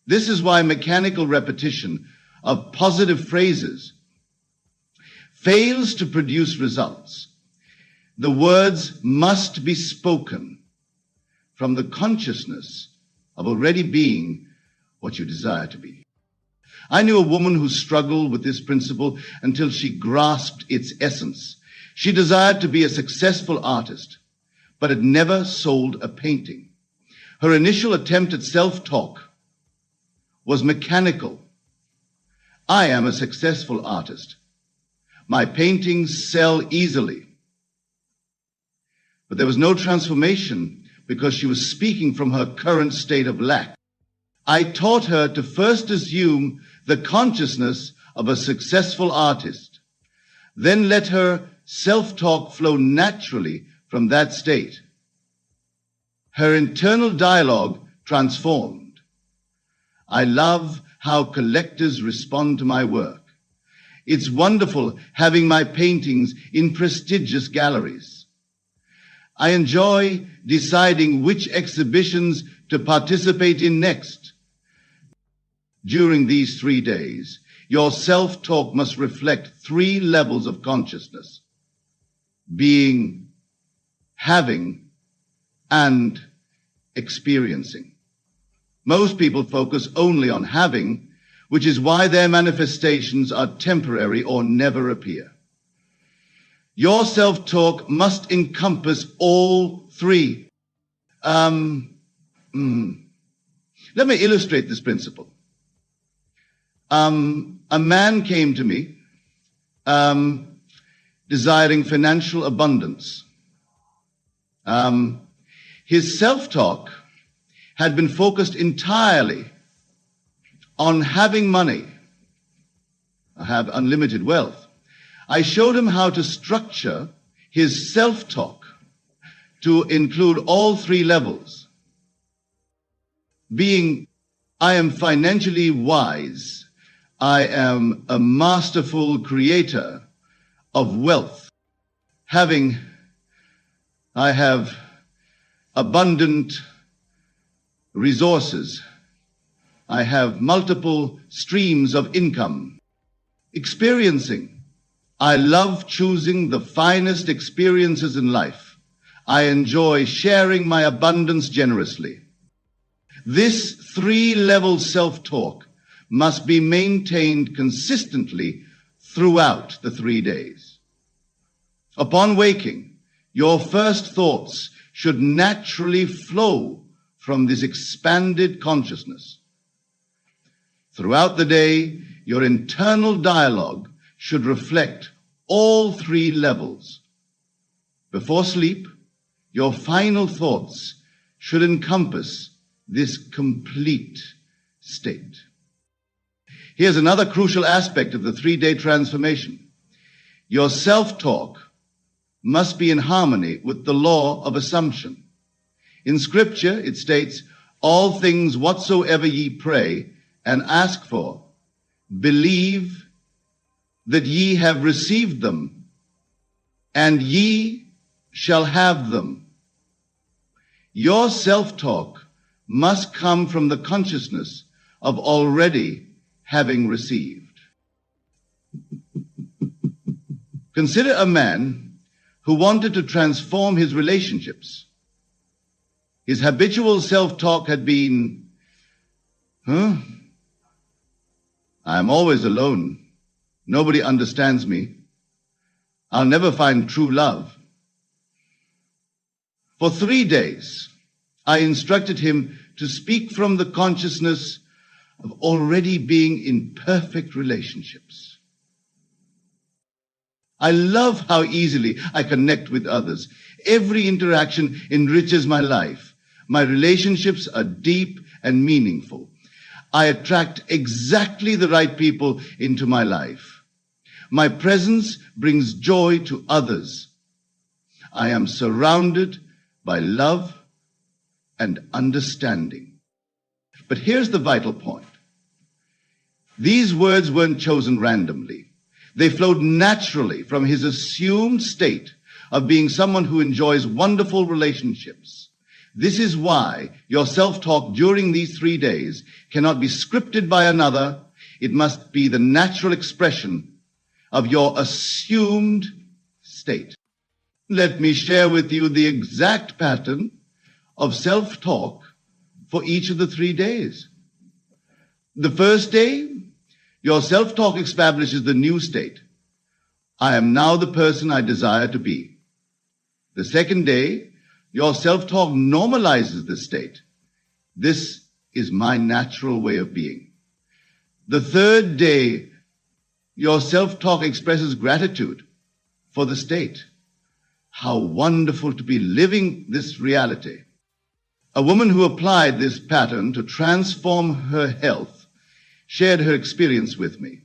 S1: This is why mechanical repetition of positive phrases fails to produce results. The words must be spoken from the consciousness of already being what you desire to be. I knew a woman who struggled with this principle until she grasped its essence. She desired to be a successful artist, but had never sold a painting. Her initial attempt at self-talk was mechanical. I am a successful artist. My paintings sell easily. But there was no transformation because she was speaking from her current state of lack. I taught her to first assume the consciousness of a successful artist, then let her self-talk flow naturally from that state. Her internal dialogue transformed. I love how collectors respond to my work. It's wonderful having my paintings in prestigious galleries. I enjoy deciding which exhibitions to participate in next. During these 3 days, your self-talk must reflect 3 levels of consciousness: being, having, and experiencing. Most people focus only on having, which is why their manifestations are temporary or never appear. Your self-talk must encompass all 3. Let me illustrate this principle. A man came to me desiring financial abundance. His self-talk had been focused entirely on having money. I have unlimited wealth. I showed him how to structure his self-talk to include all 3 levels. Being, I am financially wise. I am a masterful creator of wealth. Having, I have abundant resources. I have multiple streams of income. Experiencing, I love choosing the finest experiences in life. I enjoy sharing my abundance generously. This 3-level self-talk must be maintained consistently throughout the 3 days. Upon waking, your first thoughts should naturally flow from this expanded consciousness. Throughout the day, your internal dialogue should reflect all 3 levels. Before sleep, your final thoughts should encompass this complete state. Here's another crucial aspect of the 3-day transformation. Your self-talk must be in harmony with the law of assumption. In Scripture, it states, all things whatsoever ye pray and ask for, believe that ye have received them, and ye shall have them. Your self-talk must come from the consciousness of already having received. Consider a man who wanted to transform his relationships. His habitual self-talk had been, I'm always alone. Nobody understands me. I'll never find true love. For 3 days, I instructed him to speak from the consciousness of already being in perfect relationships. I love how easily I connect with others. Every interaction enriches my life. My relationships are deep and meaningful. I attract exactly the right people into my life. My presence brings joy to others. I am surrounded by love and understanding. But here's the vital point. These words weren't chosen randomly. They flowed naturally from his assumed state of being someone who enjoys wonderful relationships. This is why your self-talk during these 3 days cannot be scripted by another. It must be the natural expression of your assumed state. Let me share with you the exact pattern of self-talk for each of the 3 days. The first day, your self-talk establishes the new state. I am now the person I desire to be. The second day, your self-talk normalizes this state. This is my natural way of being. The third day, your self-talk expresses gratitude for the state. How wonderful to be living this reality. A woman who applied this pattern to transform her health shared her experience with me.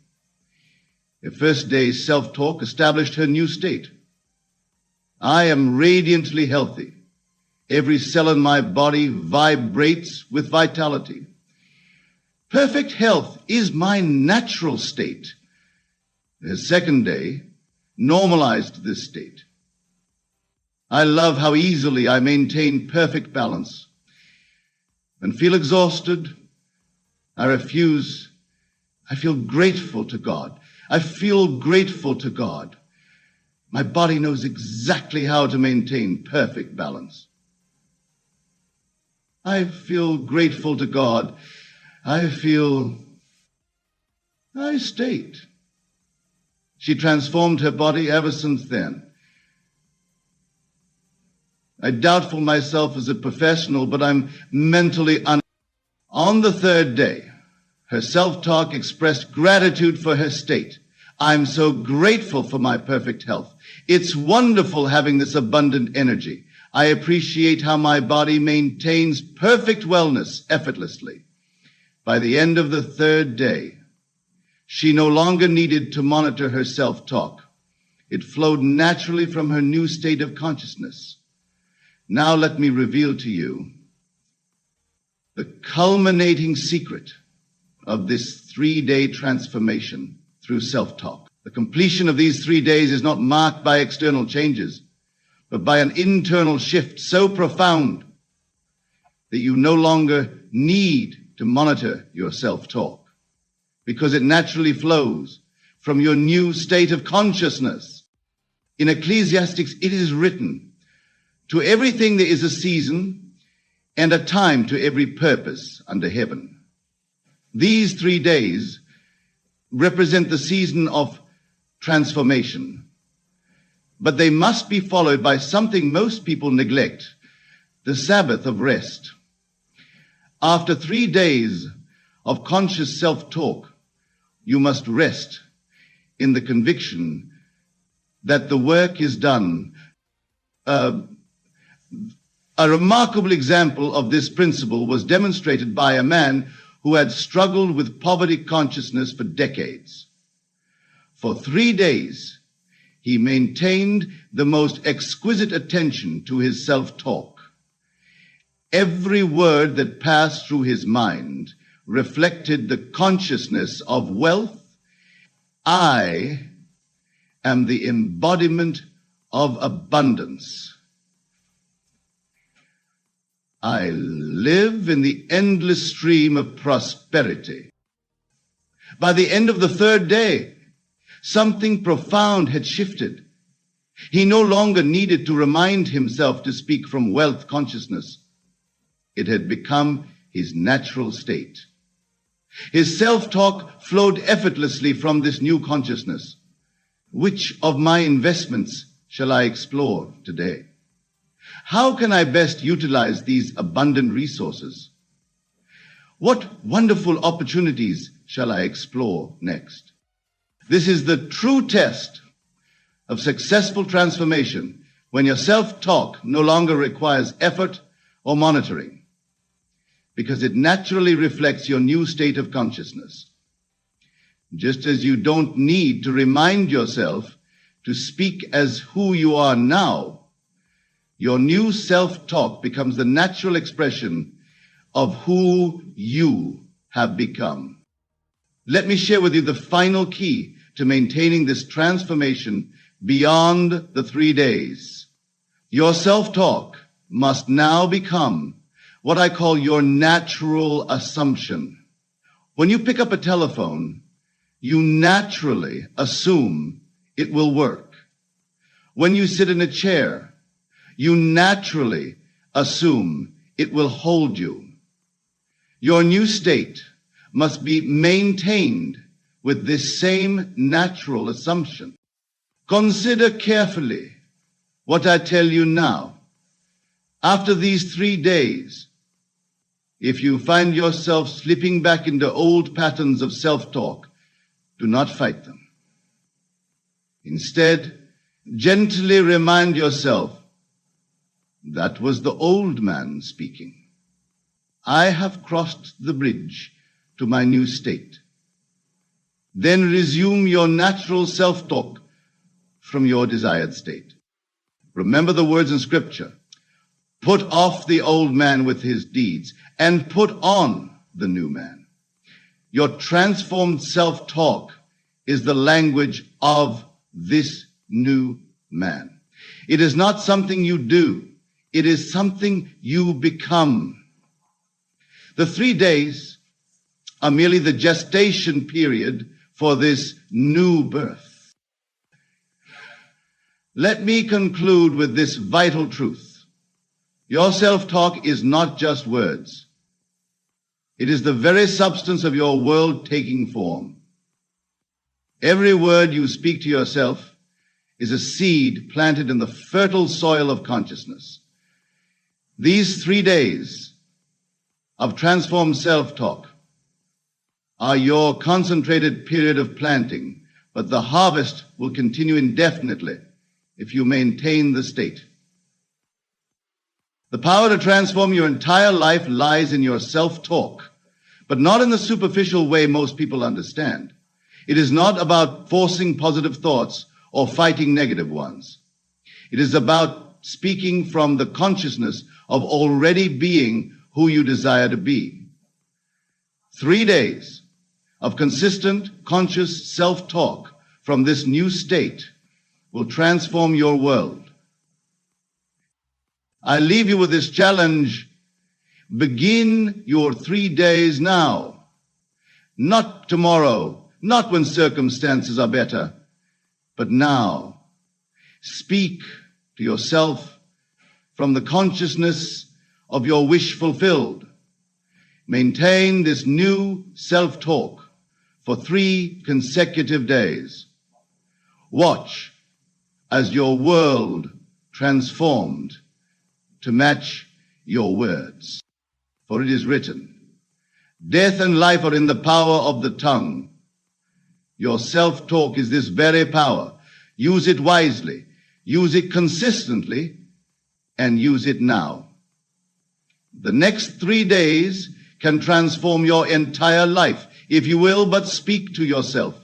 S1: Her first day's self-talk established her new state. I am radiantly healthy. Every cell in my body vibrates with vitality. Perfect health is my natural state. Her second day normalized this state. I love how easily I maintain perfect balance. When I feel exhausted, I feel grateful to God. I feel grateful to God. My body knows exactly how to maintain perfect balance. I feel grateful to God. I state. She transformed her body ever since then. I doubtful myself as a professional, but I'm mentally On the third day, her self-talk expressed gratitude for her state. I'm so grateful for my perfect health. It's wonderful having this abundant energy. I appreciate how my body maintains perfect wellness effortlessly. By the end of the third day, she no longer needed to monitor her self-talk. It flowed naturally from her new state of consciousness. Now let me reveal to you the culminating secret of this 3-day transformation through self-talk. The completion of these 3 days is not marked by external changes, but by an internal shift so profound that you no longer need to monitor your self-talk, because it naturally flows from your new state of consciousness. In Ecclesiastes, it is written, to everything there is a season and a time to every purpose under heaven. These 3 days represent the season of transformation, but they must be followed by something most people neglect, the Sabbath of rest. After 3 days of conscious self-talk, you must rest in the conviction that the work is done. A remarkable example of this principle was demonstrated by a man who had struggled with poverty consciousness for decades. For 3 days, he maintained the most exquisite attention to his self-talk. Every word that passed through his mind reflected the consciousness of wealth. I am the embodiment of abundance. I live in the endless stream of prosperity. By the end of the third day, something profound had shifted. He no longer needed to remind himself to speak from wealth consciousness. It had become his natural state. His self-talk flowed effortlessly from this new consciousness. Which of my investments shall I explore today? How can I best utilize these abundant resources? What wonderful opportunities shall I explore next? This is the true test of successful transformation, when your self-talk no longer requires effort or monitoring, because it naturally reflects your new state of consciousness. Just as you don't need to remind yourself to speak as who you are now, your new self-talk becomes the natural expression of who you have become. Let me share with you the final key to maintaining this transformation beyond the 3 days. Your self-talk must now become what I call your natural assumption. When you pick up a telephone, you naturally assume it will work. When you sit in a chair, you naturally assume it will hold you. Your new state must be maintained with this same natural assumption. Consider carefully what I tell you now. After these 3 days, if you find yourself slipping back into old patterns of self-talk, do not fight them. Instead, gently remind yourself, that was the old man speaking. I have crossed the bridge to my new state. Then resume your natural self-talk from your desired state. Remember the words in Scripture. Put off the old man with his deeds and put on the new man. Your transformed self-talk is the language of this new man. It is not something you do. It is something you become. The 3 days are merely the gestation period for this new birth. Let me conclude with this vital truth. Your self-talk is not just words. It is the very substance of your world taking form. Every word you speak to yourself is a seed planted in the fertile soil of consciousness. These 3 days of transformed self-talk are your concentrated period of planting, but the harvest will continue indefinitely if you maintain the state. The power to transform your entire life lies in your self-talk, but not in the superficial way most people understand. It is not about forcing positive thoughts or fighting negative ones. It is about speaking from the consciousness of already being who you desire to be. 3 days of consistent, conscious self-talk from this new state will transform your world. I leave you with this challenge. Begin your 3 days now, not tomorrow, not when circumstances are better, but now. Speak to yourself from the consciousness of your wish fulfilled. Maintain this new self-talk for 3 consecutive days. Watch as your world transformed to match your words. For it is written, death and life are in the power of the tongue. Your self-talk is this very power. Use it wisely, use it consistently, and use it now. The next 3 days can transform your entire life if you will but speak to yourself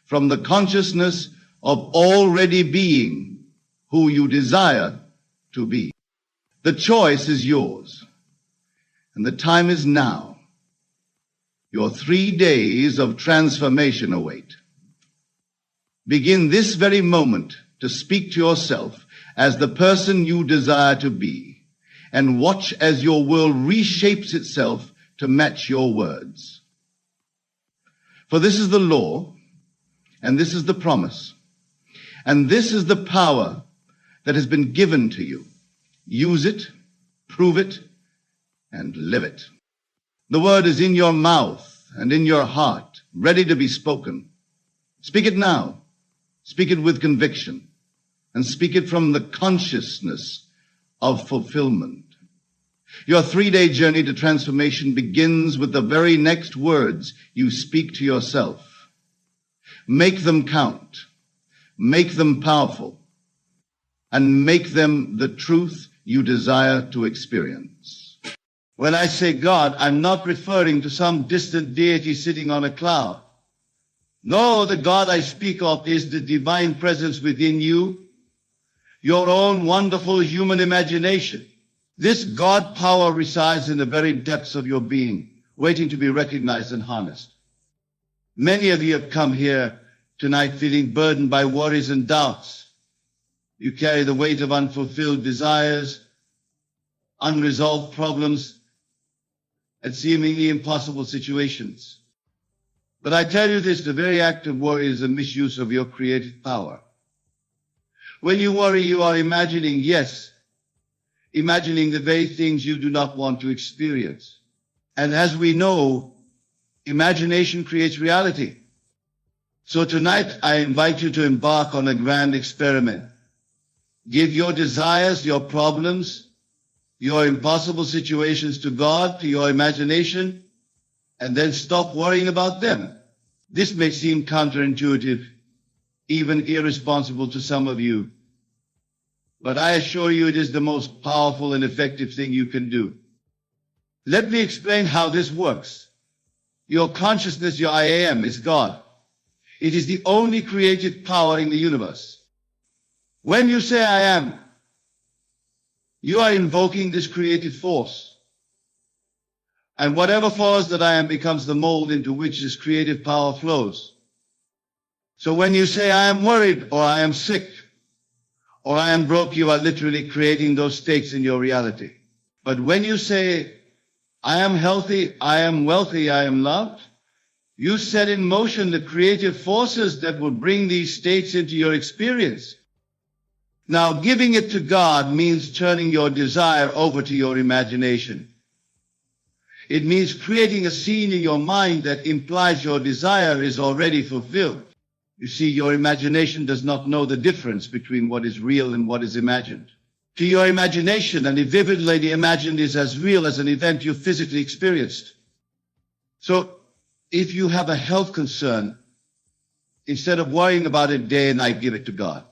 S1: from the consciousness of already being who you desire to be. The choice is yours, and the time is now. Your 3 days of transformation await. Begin this very moment to speak to yourself as the person you desire to be, and watch as your world reshapes itself to match your words. For this is the law, and this is the promise, and this is the power that has been given to you. Use it, prove it, and live it. The word is in your mouth and in your heart, ready to be spoken. Speak it now. Speak it with conviction, and speak it from the consciousness of fulfillment. Your 3-day journey to transformation begins with the very next words you speak to yourself. Make them count, make them powerful, and make them the truth you desire to experience. When I say God, I'm not referring to some distant deity sitting on a cloud. No, the God I speak of is the divine presence within you, your own wonderful human imagination. This God power resides in the very depths of your being, waiting to be recognized and harnessed. Many of you have come here tonight feeling burdened by worries and doubts. You carry the weight of unfulfilled desires, unresolved problems, and seemingly impossible situations. But I tell you this, the very act of worry is a misuse of your creative power. When you worry, you are imagining, yes, imagining the very things you do not want to experience. And as we know, imagination creates reality. So tonight, I invite you to embark on a grand experiment. Give your desires, your problems, your impossible situations to God, to your imagination, and then stop worrying about them. This may seem counterintuitive, even irresponsible to some of you, but I assure you it is the most powerful and effective thing you can do. Let me explain how this works. Your consciousness, your I am, is God. It is the only creative power in the universe. When you say I am, you are invoking this creative force. And whatever follows that I am becomes the mold into which this creative power flows. So when you say I am worried, or I am sick, or I am broke, you are literally creating those states in your reality. But when you say I am healthy, I am wealthy, I am loved, you set in motion the creative forces that will bring these states into your experience. Now, giving it to God means turning your desire over to your imagination. It means creating a scene in your mind that implies your desire is already fulfilled. You see, your imagination does not know the difference between what is real and what is imagined. To your imagination, an vividly imagined is as real as an event you physically experienced. So, if you have a health concern, instead of worrying about it day and night, give it to God.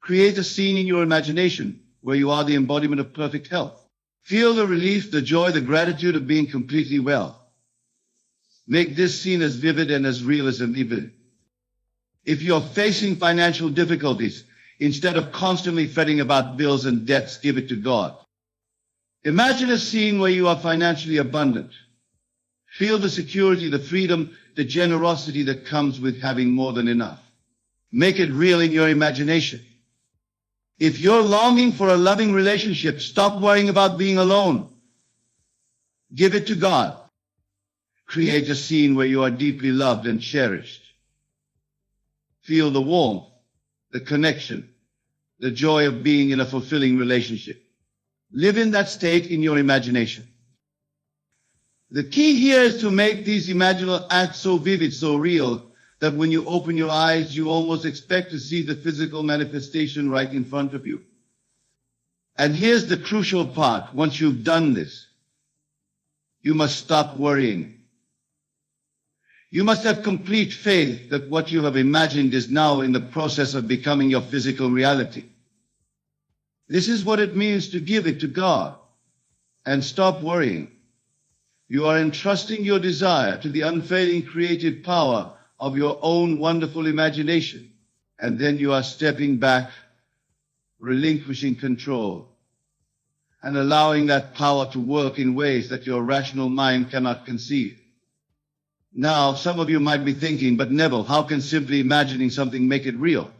S1: Create a scene in your imagination where you are the embodiment of perfect health. Feel the relief, the joy, the gratitude of being completely well. Make this scene as vivid and as real as an event. If you're facing financial difficulties, instead of constantly fretting about bills and debts, give it to God. Imagine a scene where you are financially abundant. Feel the security, the freedom, the generosity that comes with having more than enough. Make it real in your imagination. If you're longing for a loving relationship, stop worrying about being alone. Give it to God. Create a scene where you are deeply loved and cherished. Feel the warmth, the connection, the joy of being in a fulfilling relationship. Live in that state in your imagination. The key here is to make these imaginal acts so vivid, so real, that when you open your eyes, you almost expect to see the physical manifestation right in front of you. And here's the crucial part. Once you've done this, you must stop worrying. You must have complete faith that what you have imagined is now in the process of becoming your physical reality. This is what it means to give it to God and stop worrying. You are entrusting your desire to the unfailing creative power of your own wonderful imagination. And then you are stepping back, relinquishing control, and allowing that power to work in ways that your rational mind cannot conceive. Now, some of you might be thinking, but Neville, how can simply imagining something make it real?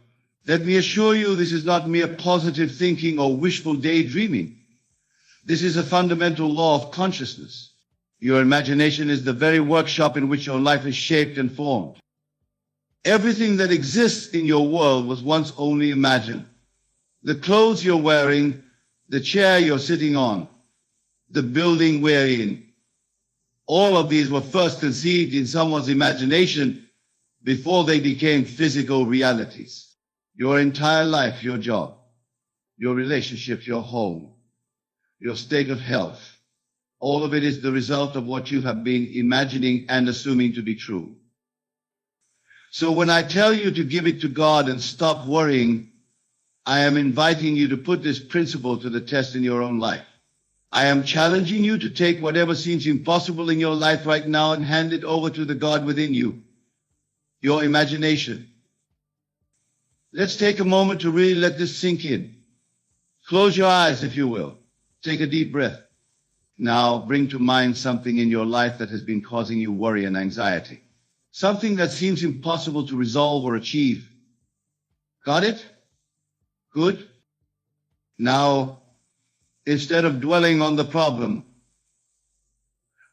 S1: Let me assure you, this is not mere positive thinking or wishful daydreaming. This is a fundamental law of consciousness. Your imagination is the very workshop in which your life is shaped and formed. Everything that exists in your world was once only imagined. The clothes you're wearing, the chair you're sitting on, the building we're in, all of these were first conceived in someone's imagination before they became physical realities. Your entire life, your job, your relationships, your home, your state of health. All of it is the result of what you have been imagining and assuming to be true. So when I tell you to give it to God and stop worrying, I am inviting you to put this principle to the test in your own life. I am challenging you to take whatever seems impossible in your life right now and hand it over to the God within you, your imagination. Let's take a moment to really let this sink in. Close your eyes, if you will. Take a deep breath. Now bring to mind something in your life that has been causing you worry and anxiety. Something that seems impossible to resolve or achieve. Got it? Good. Now, instead of dwelling on the problem,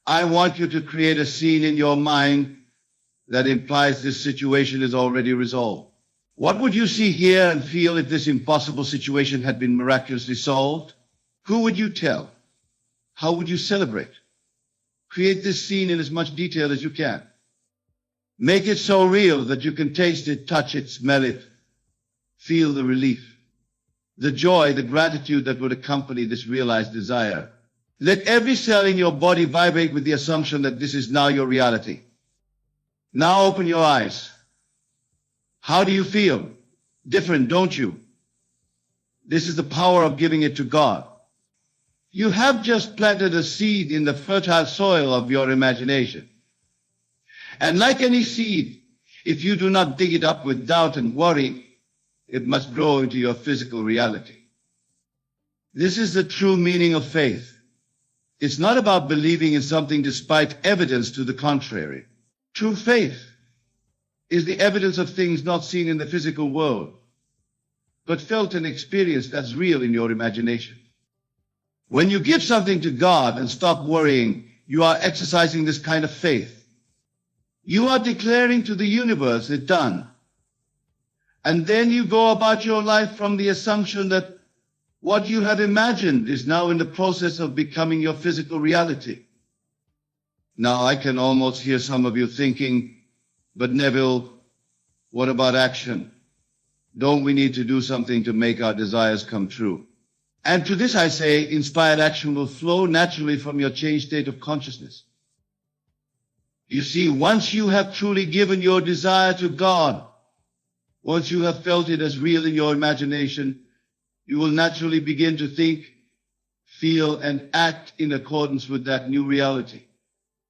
S1: I want you to create a scene in your mind that implies this situation is already resolved. What would you see, hear, and feel if this impossible situation had been miraculously solved? Who would you tell? How would you celebrate? Create this scene in as much detail as you can. Make it so real that you can taste it, touch it, smell it, feel the relief, the joy, the gratitude that would accompany this realized desire. Let every cell in your body vibrate with the assumption that this is now your reality. Now open your eyes. How do you feel? Different, don't you? This is the power of giving it to God. You have just planted a seed in the fertile soil of your imagination. And like any seed, if you do not dig it up with doubt and worry, it must grow into your physical reality. This is the true meaning of faith. It's not about believing in something despite evidence to the contrary. True faith is the evidence of things not seen in the physical world, but felt and experienced as real in your imagination. When you give something to God and stop worrying, you are exercising this kind of faith. You are declaring to the universe, it's done. And then you go about your life from the assumption that what you have imagined is now in the process of becoming your physical reality. Now I can almost hear some of you thinking, but Neville, what about action? Don't we need to do something to make our desires come true? And to this I say, inspired action will flow naturally from your changed state of consciousness. You see, once you have truly given your desire to God, once you have felt it as real in your imagination, you will naturally begin to think, feel, and act in accordance with that new reality.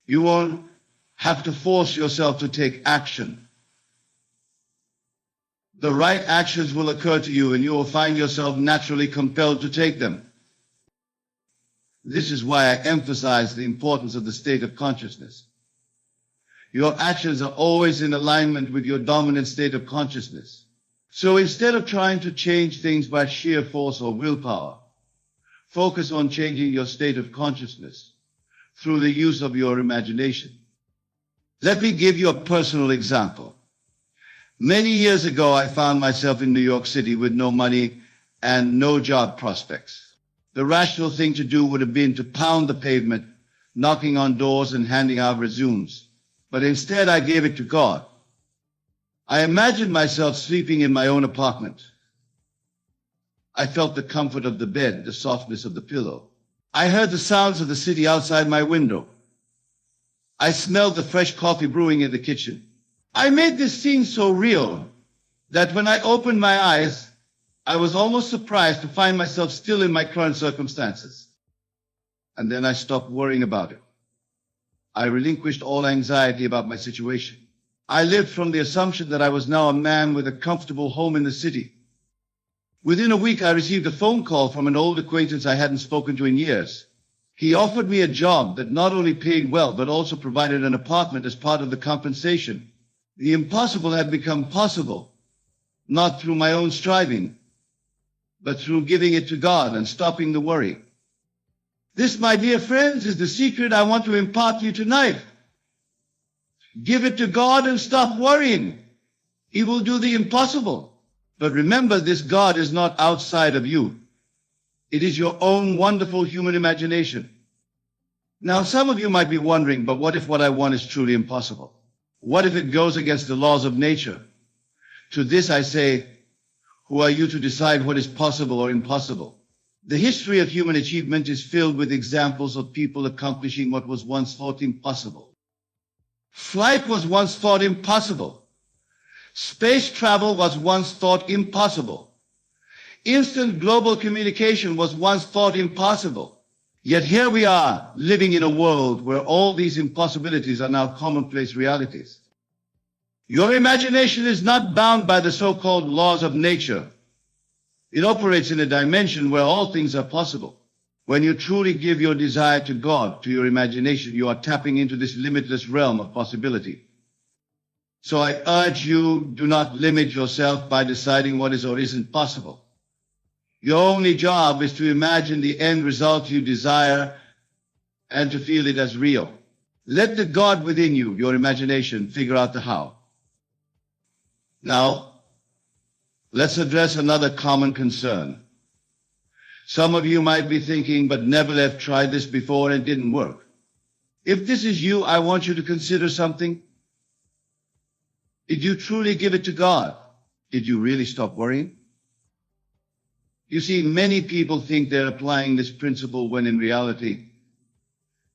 S1: You won't have to force yourself to take action. The right actions will occur to you and you will find yourself naturally compelled to take them. This is why I emphasize the importance of the state of consciousness. Your actions are always in alignment with your dominant state of consciousness. So instead of trying to change things by sheer force or willpower, focus on changing your state of consciousness through the use of your imagination. Let me give you a personal example. Many years ago, I found myself in New York City with no money and no job prospects. The rational thing to do would have been to pound the pavement, knocking on doors and handing out resumes. But instead, I gave it to God. I imagined myself sleeping in my own apartment. I felt the comfort of the bed, the softness of the pillow. I heard the sounds of the city outside my window. I smelled the fresh coffee brewing in the kitchen. I made this scene so real that when I opened my eyes, I was almost surprised to find myself still in my current circumstances. And then I stopped worrying about it. I relinquished all anxiety about my situation. I lived from the assumption that I was now a man with a comfortable home in the city. Within a week, I received a phone call from an old acquaintance I hadn't spoken to in years. He offered me a job that not only paid well, but also provided an apartment as part of the compensation. The impossible had become possible, not through my own striving, but through giving it to God and stopping the worry. This, my dear friends, is the secret I want to impart to you tonight. Give it to God and stop worrying. He will do the impossible. But remember, this God is not outside of you. It is your own wonderful human imagination. Now, some of you might be wondering, but what if what I want is truly impossible? What if it goes against the laws of nature? To this I say, who are you to decide what is possible or impossible? The history of human achievement is filled with examples of people accomplishing what was once thought impossible. Flight was once thought impossible. Space travel was once thought impossible. Instant global communication was once thought impossible. Yet here we are, living in a world where all these impossibilities are now commonplace realities. Your imagination is not bound by the so-called laws of nature. It operates in a dimension where all things are possible. When you truly give your desire to God, to your imagination, you are tapping into this limitless realm of possibility. So I urge you, do not limit yourself by deciding what is or isn't possible. Your only job is to imagine the end result you desire and to feel it as real. Let the God within you, your imagination, figure out the how. Now, let's address another common concern. Some of you might be thinking, but Neville have tried this before and it didn't work. If this is you, I want you to consider something. Did you truly give it to God? Did you really stop worrying? You see, many people think they're applying this principle when in reality,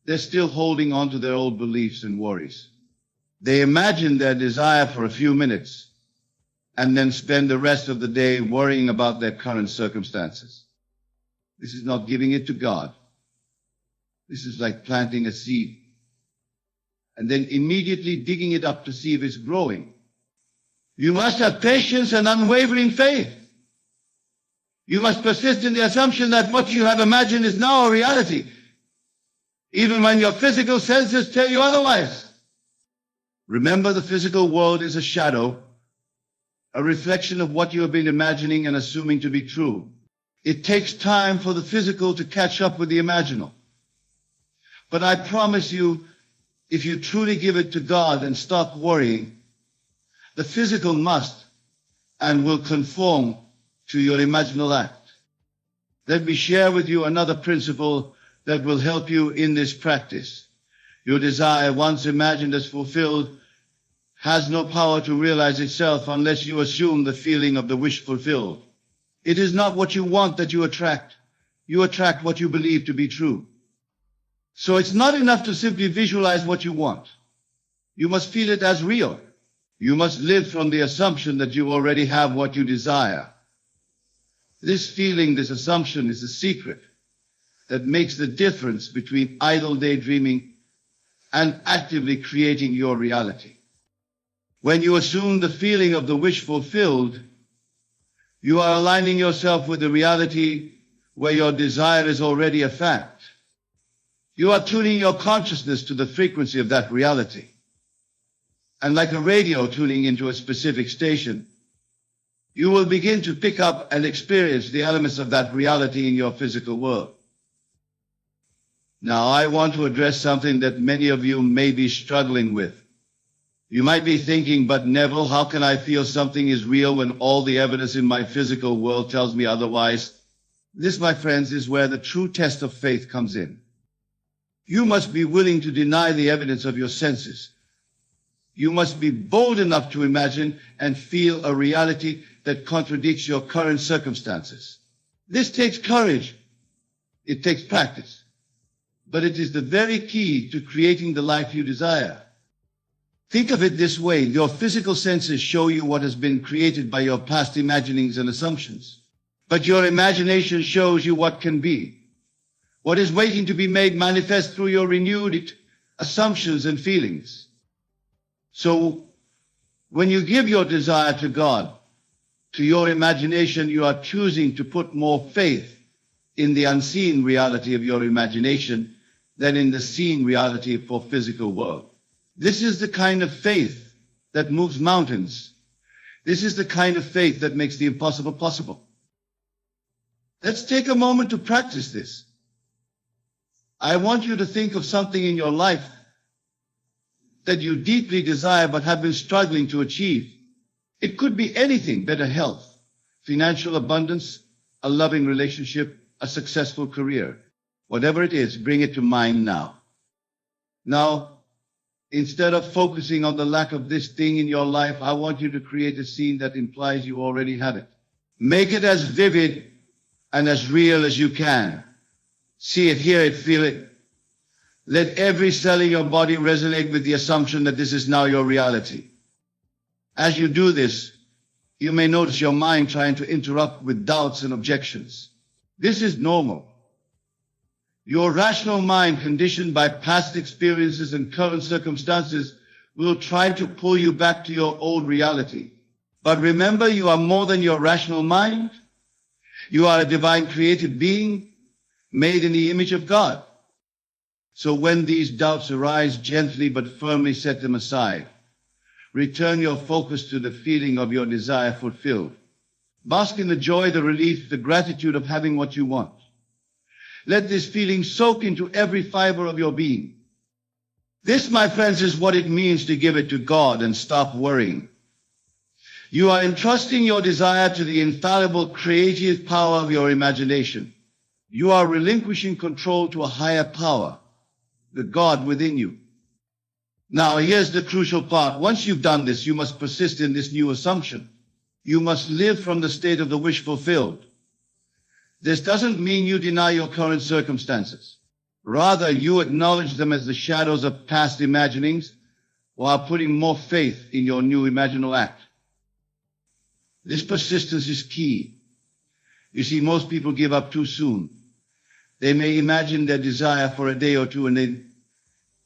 S1: they're still holding on to their old beliefs and worries. They imagine their desire for a few minutes and then spend the rest of the day worrying about their current circumstances. This is not giving it to God. This is like planting a seed and then immediately digging it up to see if it's growing. You must have patience and unwavering faith. You must persist in the assumption that what you have imagined is now a reality, even when your physical senses tell you otherwise. Remember, the physical world is a shadow, a reflection of what you have been imagining and assuming to be true. It takes time for the physical to catch up with the imaginal. But I promise you, if you truly give it to God and stop worrying, the physical must and will conform to your imaginal act. Let me share with you another principle that will help you in this practice. Your desire, once imagined as fulfilled, has no power to realize itself unless you assume the feeling of the wish fulfilled. It is not what you want that you attract. You attract what you believe to be true. So it's not enough to simply visualize what you want. You must feel it as real. You must live from the assumption that you already have what you desire. This feeling, this assumption is the secret that makes the difference between idle daydreaming and actively creating your reality. When you assume the feeling of the wish fulfilled, you are aligning yourself with the reality where your desire is already a fact. You are tuning your consciousness to the frequency of that reality. And like a radio tuning into a specific station, you will begin to pick up and experience the elements of that reality in your physical world. Now, I want to address something that many of you may be struggling with. You might be thinking, but Neville, how can I feel something is real when all the evidence in my physical world tells me otherwise? This, my friends, is where the true test of faith comes in. You must be willing to deny the evidence of your senses. You must be bold enough to imagine and feel a reality that contradicts your current circumstances. This takes courage. It takes practice. But it is the very key to creating the life you desire. Think of it this way. Your physical senses show you what has been created by your past imaginings and assumptions. But your imagination shows you what can be, what is waiting to be made manifest through your renewed assumptions and feelings. So, when you give your desire to God, to your imagination, you are choosing to put more faith in the unseen reality of your imagination than in the seen reality of your physical world. This is the kind of faith that moves mountains. This is the kind of faith that makes the impossible possible. Let's take a moment to practice this. I want you to think of something in your life that you deeply desire but have been struggling to achieve. It could be anything: better health, financial abundance, a loving relationship, a successful career. Whatever it is, bring it to mind now. Now, instead of focusing on the lack of this thing in your life, I want you to create a scene that implies you already have it. Make it as vivid, and as real as you can. See it, hear it, feel it. Let every cell in your body resonate with the assumption that this is now your reality. As you do this, you may notice your mind trying to interrupt with doubts and objections. This is normal. Your rational mind, conditioned by past experiences and current circumstances, will try to pull you back to your old reality. But remember, you are more than your rational mind. You are a divine created being, made in the image of God. So when these doubts arise, gently but firmly set them aside. Return your focus to the feeling of your desire fulfilled. Bask in the joy, the relief, the gratitude of having what you want. Let this feeling soak into every fiber of your being. This, my friends, is what it means to give it to God and stop worrying. You are entrusting your desire to the infallible creative power of your imagination. You are relinquishing control to a higher power, the God within you. Now, here's the crucial part. Once you've done this, you must persist in this new assumption. You must live from the state of the wish fulfilled. This doesn't mean you deny your current circumstances. Rather, you acknowledge them as the shadows of past imaginings while putting more faith in your new imaginal act. This persistence is key. You see, most people give up too soon. They may imagine their desire for a day or two, and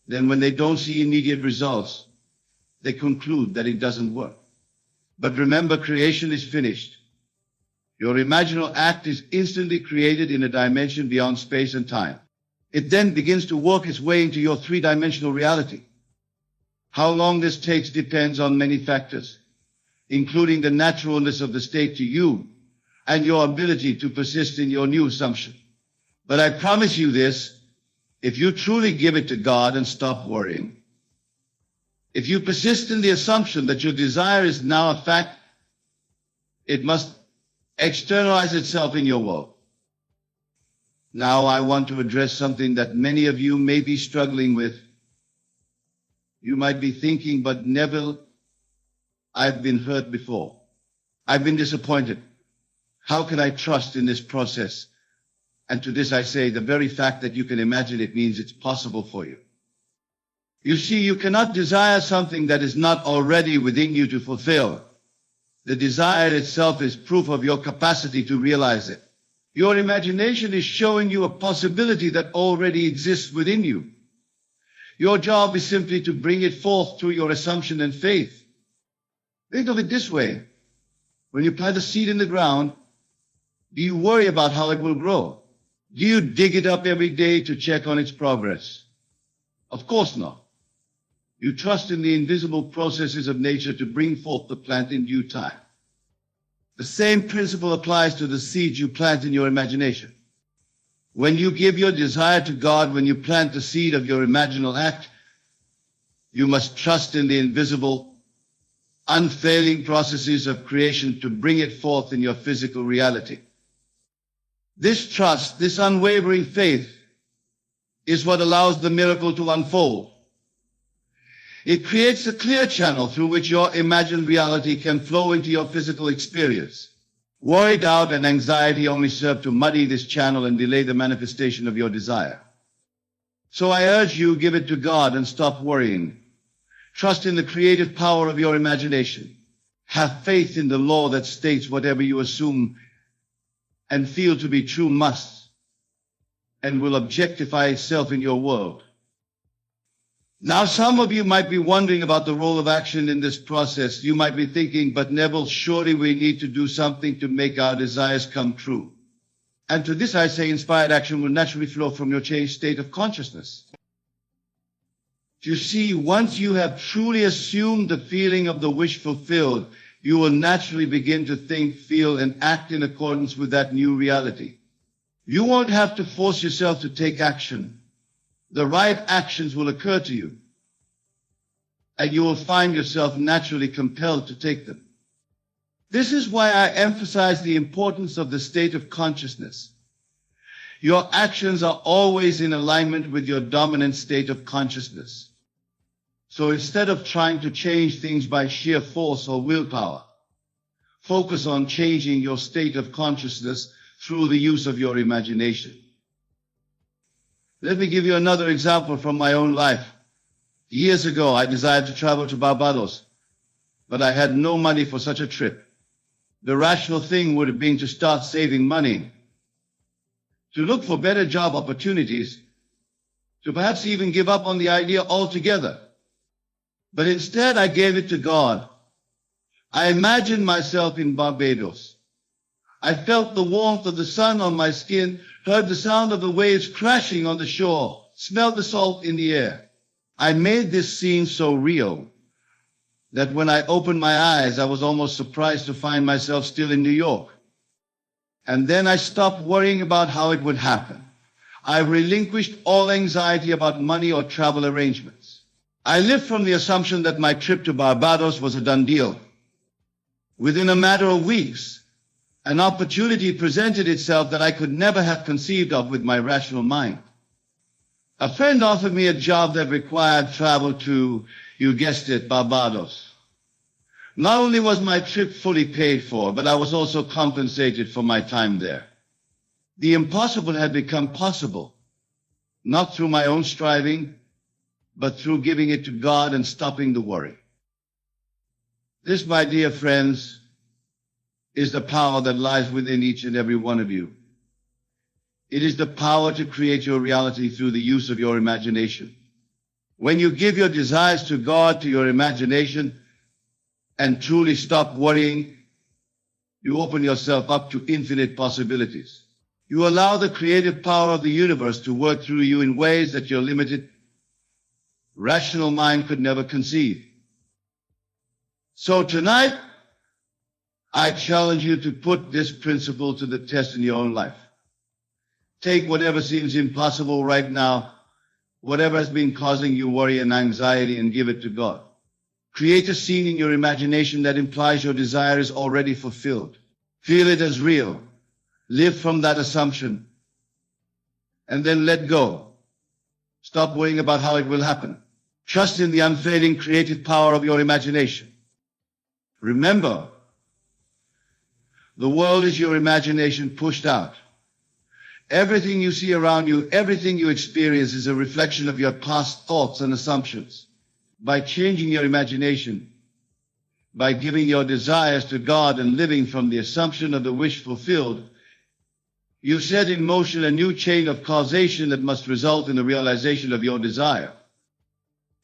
S1: then when they don't see immediate results, they conclude that it doesn't work. But remember, creation is finished. Your imaginal act is instantly created in a dimension beyond space and time. It then begins to work its way into your three-dimensional reality. How long this takes depends on many factors, including the naturalness of the state to you and your ability to persist in your new assumption. But I promise you this, if you truly give it to God and stop worrying, if you persist in the assumption that your desire is now a fact, it must externalize itself in your world. Now I want to address something that many of you may be struggling with. You might be thinking, but Neville, I've been hurt before. I've been disappointed. How can I trust in this process? And to this I say, the very fact that you can imagine it means it's possible for you. You see, you cannot desire something that is not already within you to fulfill. The desire itself is proof of your capacity to realize it. Your imagination is showing you a possibility that already exists within you. Your job is simply to bring it forth through your assumption and faith. Think of it this way. When you plant a seed in the ground, do you worry about how it will grow? Do you dig it up every day to check on its progress? Of course not. You trust in the invisible processes of nature to bring forth the plant in due time. The same principle applies to the seeds you plant in your imagination. When you give your desire to God, when you plant the seed of your imaginal act, you must trust in the invisible, unfailing processes of creation to bring it forth in your physical reality. This trust, this unwavering faith, is what allows the miracle to unfold. It creates a clear channel through which your imagined reality can flow into your physical experience. Worry, doubt, and anxiety only serve to muddy this channel and delay the manifestation of your desire. So I urge you, give it to God and stop worrying. Trust in the creative power of your imagination. Have faith in the law that states whatever you assume and feel to be true must and will objectify itself in your world. Now, some of you might be wondering about the role of action in this process. You might be thinking, but Neville, surely we need to do something to make our desires come true. And to this I say, inspired action will naturally flow from your changed state of consciousness. You see, once you have truly assumed the feeling of the wish fulfilled, you will naturally begin to think, feel, and act in accordance with that new reality. You won't have to force yourself to take action. The right actions will occur to you, and you will find yourself naturally compelled to take them. This is why I emphasize the importance of the state of consciousness. Your actions are always in alignment with your dominant state of consciousness. So instead of trying to change things by sheer force or willpower, focus on changing your state of consciousness through the use of your imagination. Let me give you another example from my own life. Years ago, I desired to travel to Barbados, but I had no money for such a trip. The rational thing would have been to start saving money, to look for better job opportunities, to perhaps even give up on the idea altogether. But instead, I gave it to God. I imagined myself in Barbados. I felt the warmth of the sun on my skin, heard the sound of the waves crashing on the shore, smelled the salt in the air. I made this scene so real that when I opened my eyes, I was almost surprised to find myself still in New York. And then I stopped worrying about how it would happen. I relinquished all anxiety about money or travel arrangements. I lived from the assumption that my trip to Barbados was a done deal. Within a matter of weeks, an opportunity presented itself that I could never have conceived of with my rational mind. A friend offered me a job that required travel to, you guessed it, Barbados. Not only was my trip fully paid for, but I was also compensated for my time there. The impossible had become possible, not through my own striving, but through giving it to God and stopping the worry. This, my dear friends, is the power that lies within each and every one of you. It is the power to create your reality through the use of your imagination. When you give your desires to God, to your imagination, and truly stop worrying, you open yourself up to infinite possibilities. You allow the creative power of the universe to work through you in ways that your limited, rational mind could never conceive. So tonight, I challenge you to put this principle to the test in your own life. Take whatever seems impossible right now, whatever has been causing you worry and anxiety, and give it to God. Create a scene in your imagination that implies your desire is already fulfilled. Feel it as real. Live from that assumption. And then let go. Stop worrying about how it will happen. Trust in the unfailing creative power of your imagination. Remember, the world is your imagination pushed out. Everything you see around you, everything you experience is a reflection of your past thoughts and assumptions. By changing your imagination, by giving your desires to God and living from the assumption of the wish fulfilled, you set in motion a new chain of causation that must result in the realization of your desire.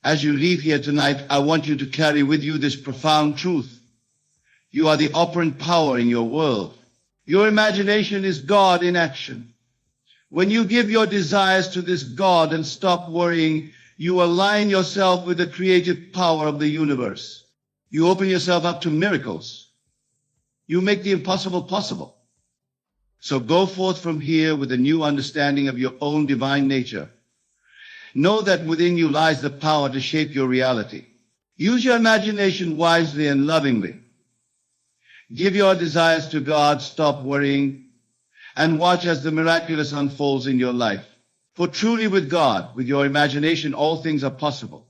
S1: As you leave here tonight, I want you to carry with you this profound truth. You are the operant power in your world. Your imagination is God in action. When you give your desires to this God and stop worrying, you align yourself with the creative power of the universe. You open yourself up to miracles. You make the impossible possible. So go forth from here with a new understanding of your own divine nature. Know that within you lies the power to shape your reality. Use your imagination wisely and lovingly. Give your desires to God, stop worrying, and watch as the miraculous unfolds in your life. For truly with God, with your imagination, all things are possible.